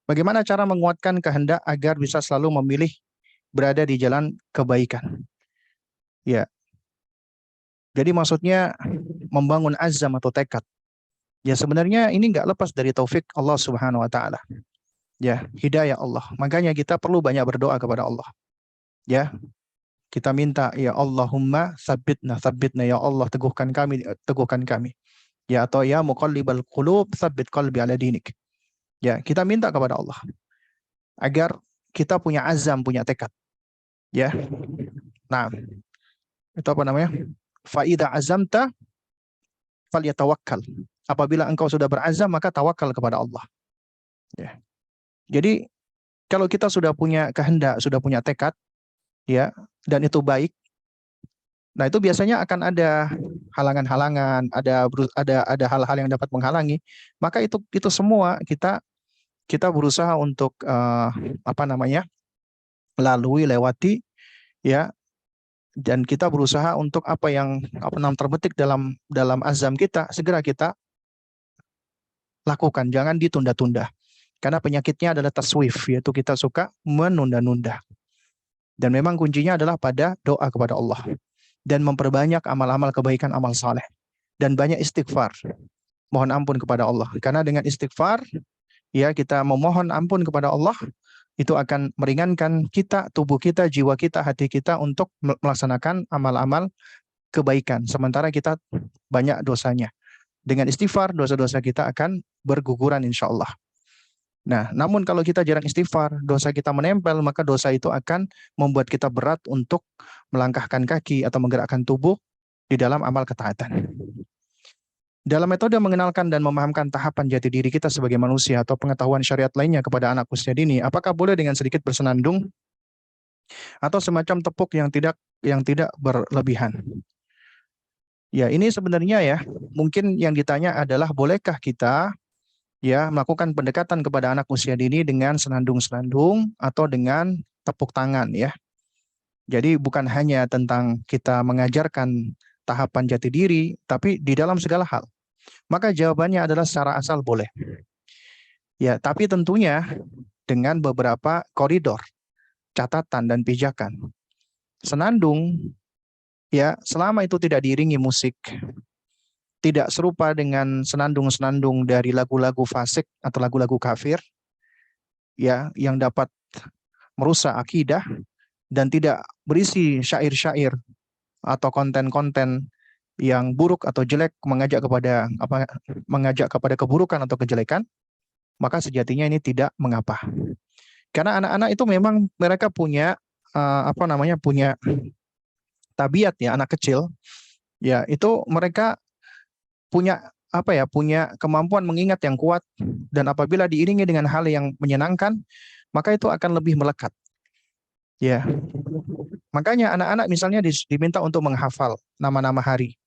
[SPEAKER 1] Bagaimana cara menguatkan kehendak agar bisa selalu memilih berada di jalan kebaikan? Ya, jadi maksudnya membangun azam atau tekad. Ya sebenarnya ini nggak lepas dari taufik Allah Subhanahu Wa Taala. Ya, hidayah Allah. Makanya kita perlu banyak berdoa kepada Allah. Ya, kita minta ya Allahumma tsabbitna ya Allah, teguhkan kami, teguhkan kami. Ya, atau ya muqallibal qulub tsabbit qalbi ala dinik. Ya, kita minta kepada Allah agar kita punya azam, punya tekad. Ya. Nah, itu apa namanya? Fa idza azamta falyatawakkal. Apabila engkau sudah berazam, maka tawakal kepada Allah. Ya. Jadi kalau kita sudah punya kehendak, sudah punya tekad, ya, dan itu baik, nah itu biasanya akan ada halangan-halangan, ada hal-hal yang dapat menghalangi. Maka itu semua kita berusaha untuk lewati, ya, dan kita berusaha untuk apa yang terbetik dalam azam kita, segera kita lakukan, jangan ditunda-tunda. Karena penyakitnya adalah taswif, yaitu kita suka menunda-nunda. Dan memang kuncinya adalah pada doa kepada Allah dan memperbanyak amal-amal kebaikan, amal saleh, dan banyak istighfar, mohon ampun kepada Allah. Karena dengan istighfar, ya, kita memohon ampun kepada Allah, itu akan meringankan kita, tubuh kita, jiwa kita, hati kita untuk melaksanakan amal-amal kebaikan. Sementara kita banyak dosanya. Dengan istighfar, dosa-dosa kita akan berguguran insya Allah. Nah, namun kalau kita jarang istighfar, dosa kita menempel, maka dosa itu akan membuat kita berat untuk melangkahkan kaki atau menggerakkan tubuh di dalam amal ketaatan. Dalam metode mengenalkan dan memahamkan tahapan jati diri kita sebagai manusia atau pengetahuan syariat lainnya kepada anak usia dini, apakah boleh dengan sedikit bersenandung atau semacam tepuk yang tidak berlebihan? Ya, ini sebenarnya ya, mungkin yang ditanya adalah bolehkah kita ya melakukan pendekatan kepada anak usia dini dengan senandung-senandung atau dengan tepuk tangan ya. Jadi bukan hanya tentang kita mengajarkan tahapan jati diri, tapi di dalam segala hal. Maka jawabannya adalah secara asal boleh. Ya, tapi tentunya dengan beberapa koridor, catatan dan pijakan. Senandung ya, selama itu tidak diiringi musik, tidak serupa dengan senandung-senandung dari lagu-lagu fasik atau lagu-lagu kafir, ya, yang dapat merusak akidah dan tidak berisi syair-syair atau konten-konten yang buruk atau jelek mengajak kepada keburukan atau kejelekan, maka sejatinya ini tidak mengapa. Karena anak-anak itu memang mereka punya punya tabiat ya, anak kecil ya, itu mereka punya kemampuan mengingat yang kuat, dan apabila diiringi dengan hal yang menyenangkan, maka itu akan lebih melekat. Ya. Makanya anak-anak misalnya diminta untuk menghafal nama-nama hari.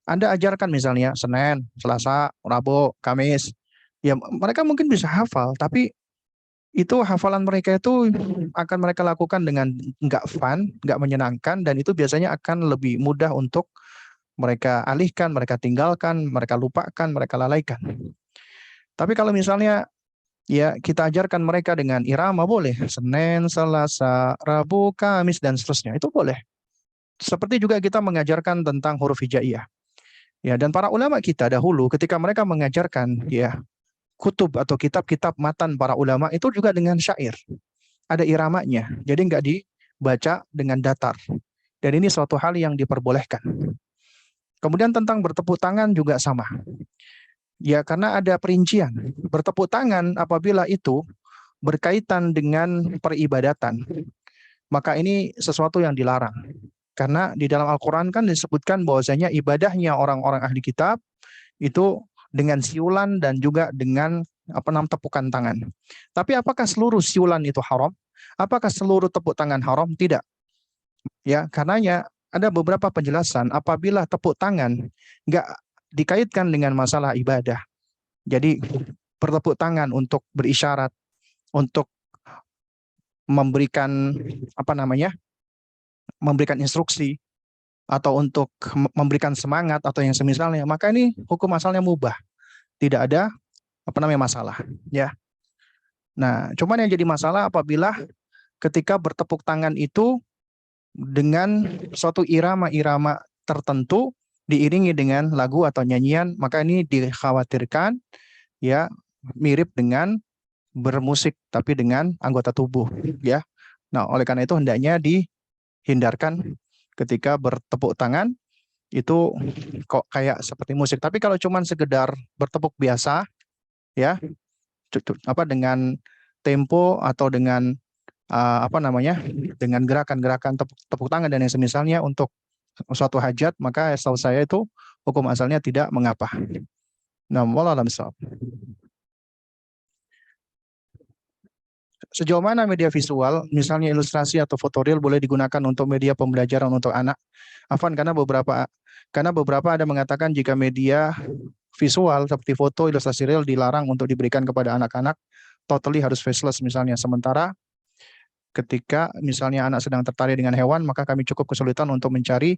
[SPEAKER 1] Anda ajarkan misalnya Senin, Selasa, Rabu, Kamis. Ya, mereka mungkin bisa hafal, tapi itu hafalan mereka itu akan mereka lakukan dengan nggak fun, nggak menyenangkan, dan itu biasanya akan lebih mudah untuk mereka alihkan, mereka tinggalkan, mereka lupakan, mereka lalaikan. Tapi kalau misalnya ya kita ajarkan mereka dengan irama, boleh. Senin, Selasa, Rabu, Kamis, dan seterusnya. Itu boleh. Seperti juga kita mengajarkan tentang huruf hijaiyah. Ya, dan para ulama kita dahulu ketika mereka mengajarkan ya kutub atau kitab-kitab matan para ulama itu juga dengan syair. ada iramanya, jadi nggak dibaca dengan datar. Dan ini suatu hal yang diperbolehkan. Kemudian tentang bertepuk tangan juga sama. Ya, karena ada perincian. Bertepuk tangan apabila itu berkaitan dengan peribadatan, maka ini sesuatu yang dilarang. Karena di dalam Al-Quran kan disebutkan bahwasanya ibadahnya orang-orang ahli kitab itu dengan siulan dan juga dengan tepukan tangan. Tapi apakah seluruh siulan itu haram? Apakah seluruh tepuk tangan haram? Tidak. Ya, karenanya ada beberapa penjelasan apabila tepuk tangan nggak dikaitkan dengan masalah ibadah. Jadi bertepuk tangan untuk berisyarat, untuk memberikan memberikan instruksi atau untuk memberikan semangat atau yang semisalnya, maka ini hukum asalnya mubah, tidak ada masalah, ya. Nah, cuman yang jadi masalah apabila ketika bertepuk tangan itu dengan suatu irama-irama tertentu diiringi dengan lagu atau nyanyian, maka ini dikhawatirkan ya mirip dengan bermusik tapi dengan anggota tubuh, ya. Nah, oleh karena itu hendaknya dihindarkan ketika bertepuk tangan itu kok kayak seperti musik. Tapi kalau cuman sekedar bertepuk biasa, ya, dengan tempo atau dengan dengan gerakan-gerakan tepuk tangan dan yang semisalnya untuk suatu hajat, maka setahu saya itu hukum asalnya tidak mengapa. Nah, wallahu a'lam bishawab. Sejauh mana media visual, misalnya ilustrasi atau fotoreal boleh digunakan untuk media pembelajaran untuk anak? Afwan, karena beberapa ada mengatakan jika media visual seperti foto, ilustrasi real dilarang untuk diberikan kepada anak-anak, totally harus faceless misalnya. Sementara ketika misalnya anak sedang tertarik dengan hewan, maka kami cukup kesulitan untuk mencari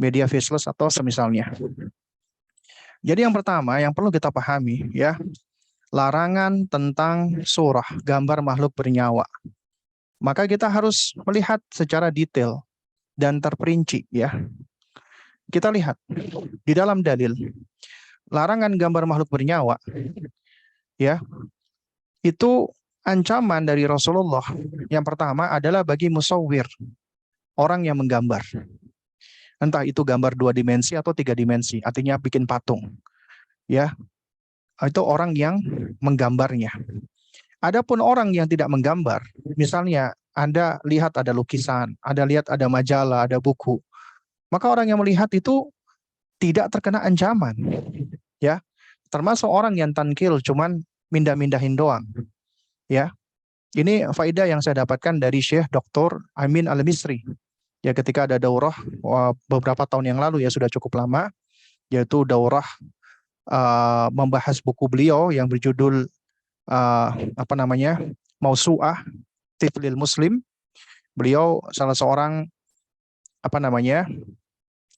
[SPEAKER 1] media faceless atau semisalnya. Jadi yang pertama yang perlu kita pahami ya, larangan tentang surah, gambar makhluk bernyawa. Maka kita harus melihat secara detail dan terperinci ya. Kita lihat di dalam dalil larangan gambar makhluk bernyawa ya, itu ancaman dari Rasulullah yang pertama adalah bagi musawwir, orang yang menggambar. Entah itu gambar 2 dimensi atau 3 dimensi, artinya bikin patung. Ya, itu orang yang menggambarnya. Adapun orang yang tidak menggambar, misalnya Anda lihat ada lukisan, Anda lihat ada majalah, ada buku, maka orang yang melihat itu tidak terkena ancaman. Ya, termasuk orang yang tankil cuman mindah-mindahin doang. Ya, ini faedah yang saya dapatkan dari Syekh Dr. Amin Al-Misri. Ya, ketika ada daurah beberapa tahun yang lalu ya, sudah cukup lama, yaitu daurah membahas buku beliau yang berjudul Mausu'ah Tiflil Muslim. Beliau salah seorang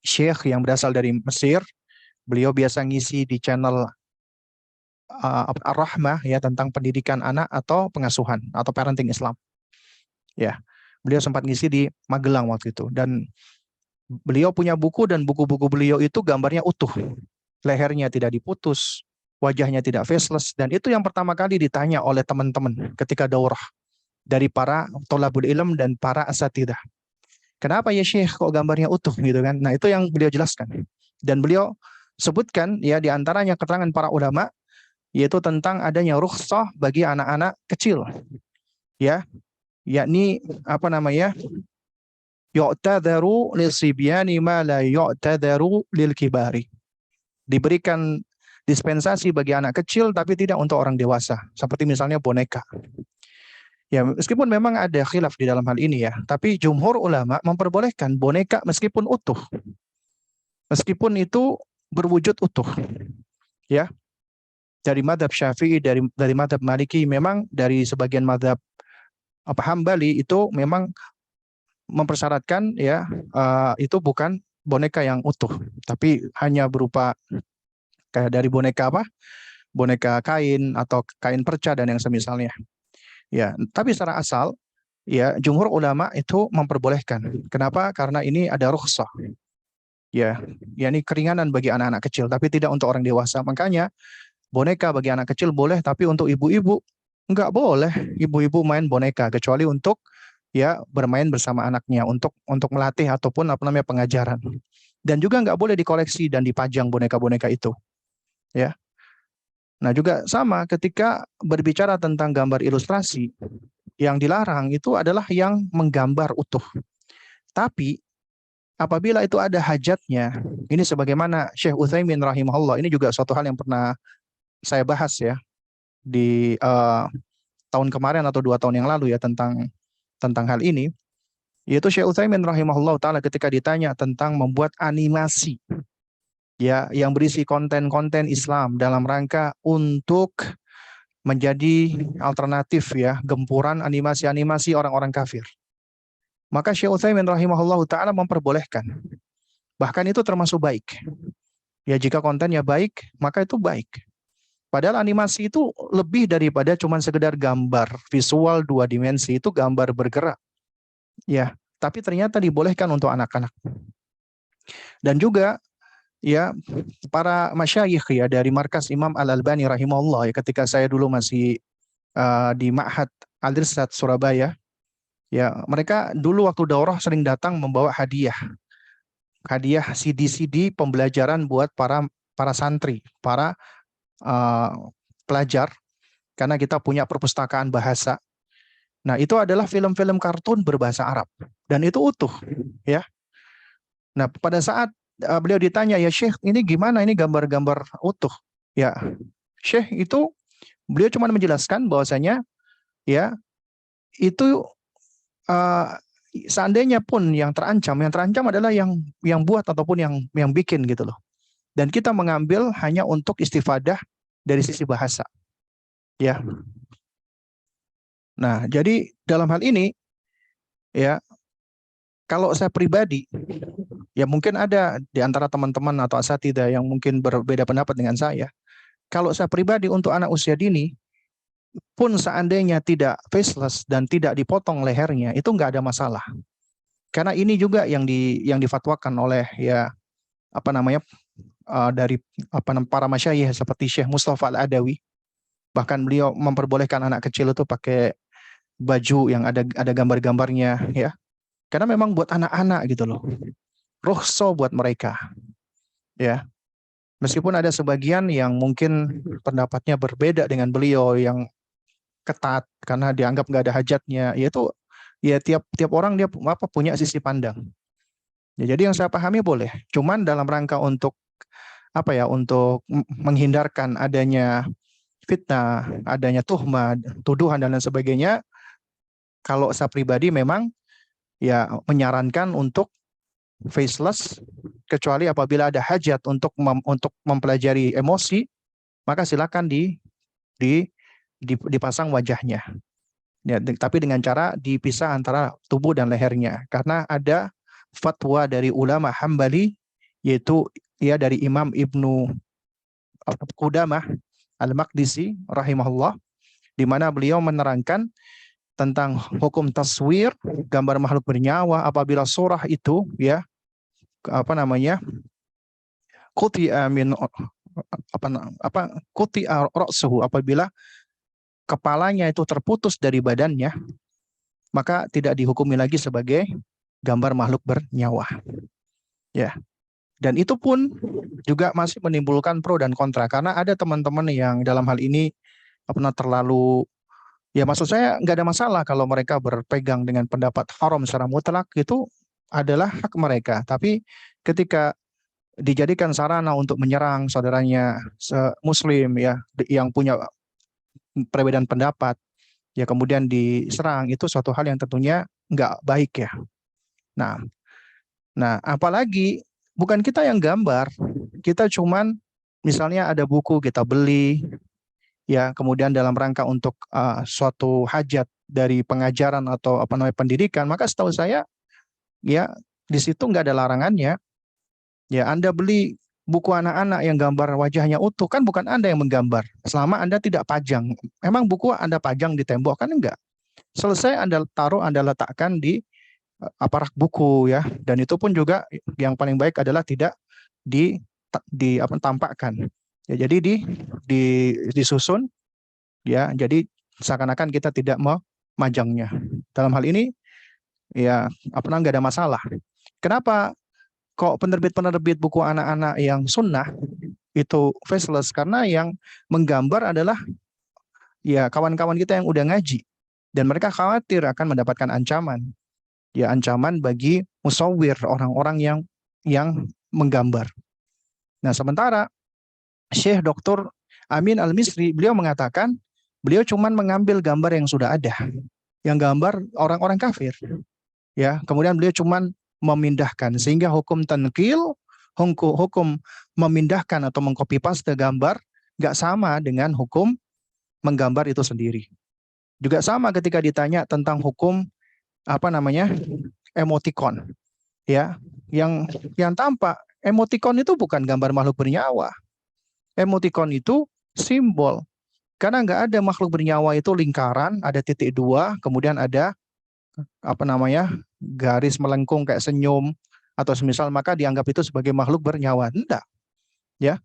[SPEAKER 1] syekh yang berasal dari Mesir. Beliau biasa ngisi di channel Ar-Rahmah ya, tentang pendidikan anak atau pengasuhan atau parenting Islam. Ya, beliau sempat ngisi di Magelang waktu itu, dan beliau punya buku, dan buku-buku beliau itu gambarnya utuh. Lehernya tidak diputus, wajahnya tidak faceless, dan itu yang pertama kali ditanya oleh teman-teman ketika daurah dari para tholabul ilm dan para asatidah. Kenapa ya Syekh kok gambarnya utuh gitu kan? Nah, itu yang beliau jelaskan. Dan beliau sebutkan ya di antaranya keterangan para ulama yaitu tentang adanya rukhsah bagi anak-anak kecil. Ya, yakni yu'tadharu lil-sibyani ma la yu'tadharu lil-kibari. Diberikan dispensasi bagi anak kecil tapi tidak untuk orang dewasa, seperti misalnya boneka. Ya, meskipun memang ada khilaf di dalam hal ini ya, tapi jumhur ulama memperbolehkan boneka meskipun utuh. Meskipun itu berwujud utuh. Ya. Dari madhab Syafi'i, dari madhab Maliki, memang dari sebagian madhab Hambali itu memang mempersyaratkan ya itu bukan boneka yang utuh, tapi hanya berupa kayak dari boneka boneka kain atau kain perca dan yang semisalnya. Ya, tapi secara asal ya jumhur ulama itu memperbolehkan. Kenapa? Karena ini ada rukhsah. Ya, ini keringanan bagi anak-anak kecil tapi tidak untuk orang dewasa. Makanya boneka bagi anak kecil boleh, tapi untuk ibu-ibu nggak boleh ibu-ibu main boneka kecuali untuk ya bermain bersama anaknya untuk melatih ataupun apa namanya pengajaran. Dan juga nggak boleh dikoleksi dan dipajang boneka-boneka itu, ya. Nah, juga sama ketika berbicara tentang gambar ilustrasi, yang dilarang itu adalah yang menggambar utuh. Tapi apabila itu ada hajatnya, ini sebagaimana Syekh Utsaimin rahimahullah, ini juga suatu hal yang pernah saya bahas ya di tahun kemarin atau 2 tahun yang lalu ya tentang hal ini, yaitu Syekh Utsaimin rahimahullah taala ketika ditanya tentang membuat animasi ya yang berisi konten-konten Islam dalam rangka untuk menjadi alternatif ya gempuran animasi-animasi orang-orang kafir. Maka Syekh Utsaimin rahimahullah taala memperbolehkan. Bahkan itu termasuk baik. Ya jika kontennya baik, maka itu baik. Padahal animasi itu lebih daripada cuma sekedar gambar visual 2 dimensi, itu gambar bergerak. Ya, tapi ternyata dibolehkan untuk anak-anak. Dan juga ya para masyayikh ya dari markas Imam Al-Albani rahimahullah ya ketika saya dulu masih di Ma'had Al-Irsad Surabaya, ya mereka dulu waktu daurah sering datang membawa hadiah CD-CD pembelajaran buat para santri, para uh, pelajar, karena kita punya perpustakaan bahasa. Nah, itu adalah film-film kartun berbahasa Arab dan itu utuh, ya. Nah, pada saat beliau ditanya, ya Syekh, ini gimana ini gambar-gambar utuh? Ya, Syekh itu beliau cuma menjelaskan bahwasanya ya itu uh, seandainya pun yang terancam adalah yang buat ataupun yang bikin gitu loh. Dan kita mengambil hanya untuk istifadah dari sisi bahasa. Ya. Nah, jadi dalam hal ini ya kalau saya pribadi ya mungkin ada di antara teman-teman atau asatidzah yang mungkin berbeda pendapat dengan saya. Kalau saya pribadi untuk anak usia dini pun seandainya tidak faceless dan tidak dipotong lehernya itu nggak ada masalah. Karena ini juga yang difatwakan oleh ya apa namanya dari para masyayikh seperti Syekh Mustafa Al-Adawi. Bahkan beliau memperbolehkan anak kecil itu pakai baju yang ada gambar-gambarnya ya. Karena memang buat anak-anak gitu loh. Rukhsah buat mereka. Ya. Meskipun ada sebagian yang mungkin pendapatnya berbeda dengan beliau yang ketat karena dianggap nggak ada hajatnya, yaitu ya tiap orang dia punya sisi pandang. Ya, jadi yang saya pahami boleh, cuman dalam rangka untuk apa ya, untuk menghindarkan adanya fitnah, adanya tuhmah, tuduhan dan lain sebagainya, kalau saya pribadi memang ya menyarankan untuk faceless kecuali apabila ada hajat untuk mempelajari emosi, maka silakan dipasang wajahnya. Ya, tapi dengan cara dipisah antara tubuh dan lehernya. Karena ada fatwa dari ulama Hambali, yaitu ya dari Imam Ibnu Qudamah Al-Maqdisi rahimahullah, di mana beliau menerangkan tentang hukum taswir, gambar makhluk bernyawa apabila surah itu ya apa namanya quti'a min quti'a ra'suhu, apabila kepalanya itu terputus dari badannya, maka tidak dihukumi lagi sebagai gambar makhluk bernyawa. Ya. Dan itu pun juga masih menimbulkan pro dan kontra karena ada teman-teman yang dalam hal ini pernah terlalu ya maksud saya nggak ada masalah kalau mereka berpegang dengan pendapat haram secara mutlak, itu adalah hak mereka. Tapi ketika dijadikan sarana untuk menyerang saudaranya muslim ya yang punya perbedaan pendapat ya kemudian diserang, itu suatu hal yang tentunya nggak baik ya. Nah, apalagi bukan kita yang gambar, kita cuman misalnya ada buku kita beli ya kemudian dalam rangka untuk suatu hajat dari pengajaran atau apa namanya pendidikan, maka setahu saya ya di situ nggak ada larangannya. Ya Anda beli buku anak-anak yang gambar wajahnya utuh, kan bukan Anda yang menggambar. Selama Anda tidak pajang. Emang buku Anda pajang di tembok kan enggak? Selesai Anda taruh, Anda letakkan di rak buku ya. Dan itu pun juga yang paling baik adalah tidak tampakkan. Ya, jadi disusun ya. Jadi seakan-akan kita tidak memajangnya. Dalam hal ini ya nggak ada masalah. Kenapa kok penerbit-penerbit buku anak-anak yang sunnah itu faceless? Karena yang menggambar adalah ya kawan-kawan kita yang udah ngaji, dan mereka khawatir akan mendapatkan ancaman. Ya ancaman bagi musawwir, orang-orang yang menggambar. Nah, sementara Syekh Dr. Amin Al-Misri, beliau mengatakan beliau cuman mengambil gambar yang sudah ada, yang gambar orang-orang kafir. Ya, kemudian beliau cuman memindahkan, sehingga hukum tankil, hukum memindahkan atau mengcopy paste gambar nggak sama dengan hukum menggambar itu sendiri. Juga sama ketika ditanya tentang hukum emoticon, ya, yang tampak emoticon itu bukan gambar makhluk bernyawa. Emoticon itu simbol, karena nggak ada makhluk bernyawa itu lingkaran, ada titik dua, kemudian ada garis melengkung kayak senyum atau semisal, maka dianggap itu sebagai makhluk bernyawa. Enggak, ya,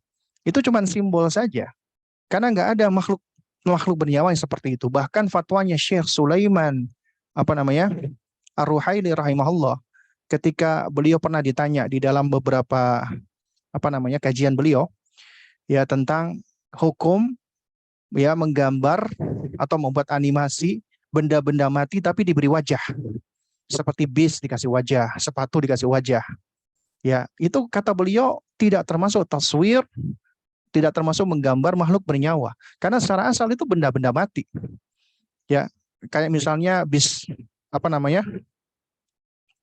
[SPEAKER 1] itu cuma simbol saja, karena nggak ada makhluk bernyawa yang seperti itu. Bahkan fatwanya Syekh Sulaiman Ar-Ruhaili rahimahullah, ketika beliau pernah ditanya di dalam beberapa kajian beliau ya tentang hukum ya menggambar atau membuat animasi benda-benda mati tapi diberi wajah, seperti bis dikasih wajah, sepatu dikasih wajah. Ya, itu kata beliau tidak termasuk taswir, tidak termasuk menggambar makhluk bernyawa, karena secara asal itu benda-benda mati. Ya, kayak misalnya bis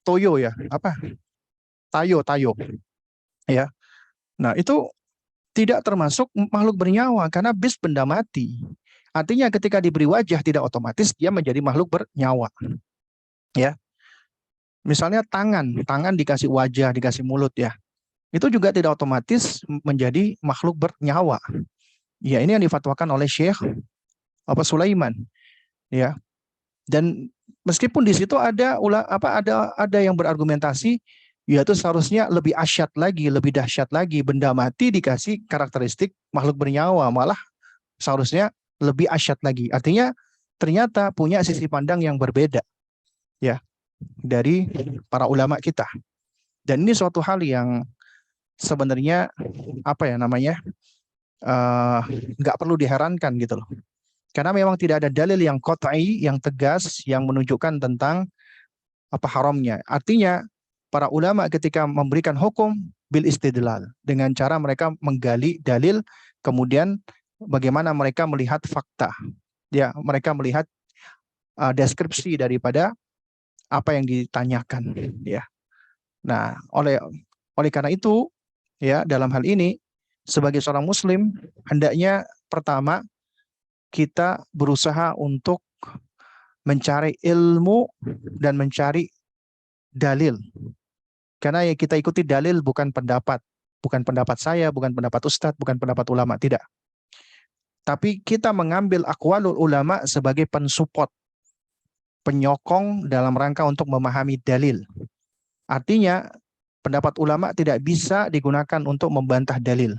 [SPEAKER 1] Toyo ya, Tayo. Ya. Nah, itu tidak termasuk makhluk bernyawa karena bis benda mati. Artinya ketika diberi wajah tidak otomatis dia menjadi makhluk bernyawa. Ya. Misalnya tangan dikasih wajah, dikasih mulut ya. Itu juga tidak otomatis menjadi makhluk bernyawa. Ya, ini yang difatwakan oleh Syekh Sulaiman. Ya. Dan meskipun di situ ada yang berargumentasi, yaitu seharusnya lebih asyad lagi, lebih dahsyat lagi, benda mati dikasih karakteristik makhluk bernyawa, malah seharusnya lebih asyad lagi. Artinya ternyata punya sisi pandang yang berbeda ya dari para ulama kita. Dan ini suatu hal yang sebenarnya nggak perlu diherankan gitu loh. Karena memang tidak ada dalil yang qat'i, yang tegas, yang menunjukkan tentang haramnya. Artinya para ulama ketika memberikan hukum bil istidlal, dengan cara mereka menggali dalil, kemudian bagaimana mereka melihat fakta. Ya, mereka melihat deskripsi daripada apa yang ditanyakan, ya. Nah, oleh karena itu, ya, dalam hal ini sebagai seorang muslim hendaknya pertama kita berusaha untuk mencari ilmu dan mencari dalil. Karena ya kita ikuti dalil bukan pendapat saya, bukan pendapat ustadz, bukan pendapat ulama, tidak. Tapi kita mengambil aqwalul ulama sebagai pensupport, penyokong dalam rangka untuk memahami dalil. Artinya pendapat ulama tidak bisa digunakan untuk membantah dalil,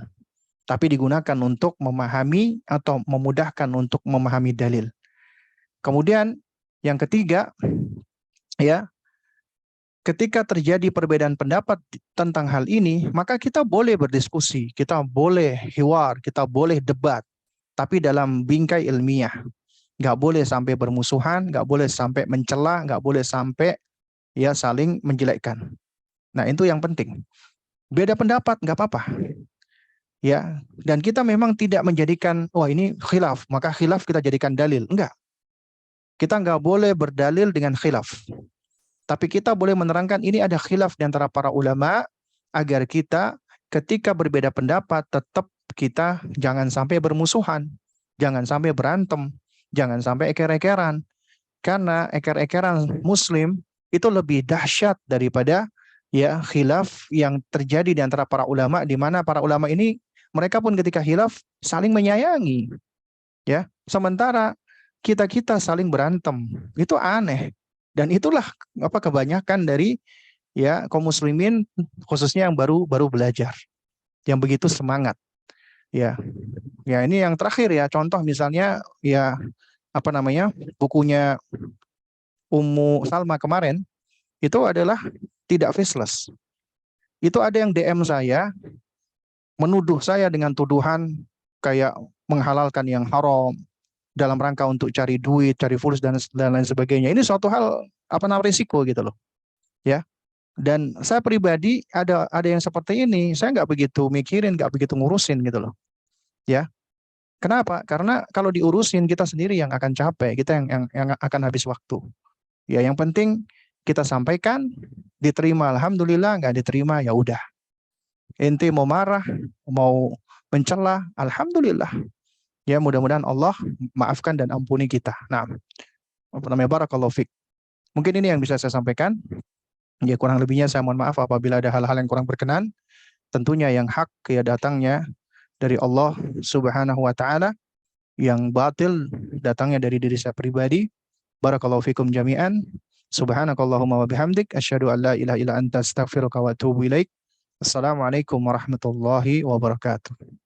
[SPEAKER 1] tapi digunakan untuk memahami atau memudahkan untuk memahami dalil. Kemudian yang ketiga, ya, ketika terjadi perbedaan pendapat tentang hal ini, maka kita boleh berdiskusi, kita boleh hiwar, kita boleh debat, tapi dalam bingkai ilmiah. Nggak boleh sampai bermusuhan, nggak boleh sampai mencela, nggak boleh sampai ya saling menjelekkan. Nah, itu yang penting. Beda pendapat nggak apa-apa. Ya, dan kita memang tidak menjadikan ini khilaf, maka khilaf kita jadikan dalil. Enggak. Kita nggak boleh berdalil dengan khilaf. Tapi kita boleh menerangkan ini ada khilaf di antara para ulama, agar kita ketika berbeda pendapat tetap kita jangan sampai bermusuhan, jangan sampai berantem, jangan sampai eker-ekeran. Karena eker-ekeran muslim itu lebih dahsyat daripada ya khilaf yang terjadi di antara para ulama, di mana para ulama ini mereka pun ketika khilaf saling menyayangi. Ya, sementara kita saling berantem. Itu aneh. Dan itulah kebanyakan dari ya kaum muslimin, khususnya yang baru belajar, yang begitu semangat. Ya. Ya, ini yang terakhir ya, contoh misalnya ya bukunya Ummu Salma kemarin, itu adalah tidak faceless. Itu ada yang DM saya, menuduh saya dengan tuduhan kayak menghalalkan yang haram dalam rangka untuk cari duit, cari fulus dan lain sebagainya. Ini suatu hal risiko gitu loh, ya. Dan saya pribadi ada yang seperti ini, saya nggak begitu mikirin, nggak begitu ngurusin gitu loh, ya. Kenapa? Karena kalau diurusin kita sendiri yang akan capek, kita yang akan habis waktu. Ya, yang penting kita sampaikan, diterima alhamdulillah, nggak diterima ya udah. Ente mau marah, mau mencela, alhamdulillah. Ya, mudah-mudahan Allah maafkan dan ampuni kita. Nah, barakallahu fik. Mungkin ini yang bisa saya sampaikan. Ya, kurang lebihnya saya mohon maaf apabila ada hal-hal yang kurang berkenan. Tentunya yang hak ya datangnya dari Allah Subhanahu wa taala, yang batil datangnya dari diri saya pribadi. Barakallahu fikum jami'an. Subhanakallahumma wa bihamdik asyhadu an la ilaha illa anta astaghfiruka wa atubu ilaik. Assalamualaikum warahmatullahi wabarakatuh.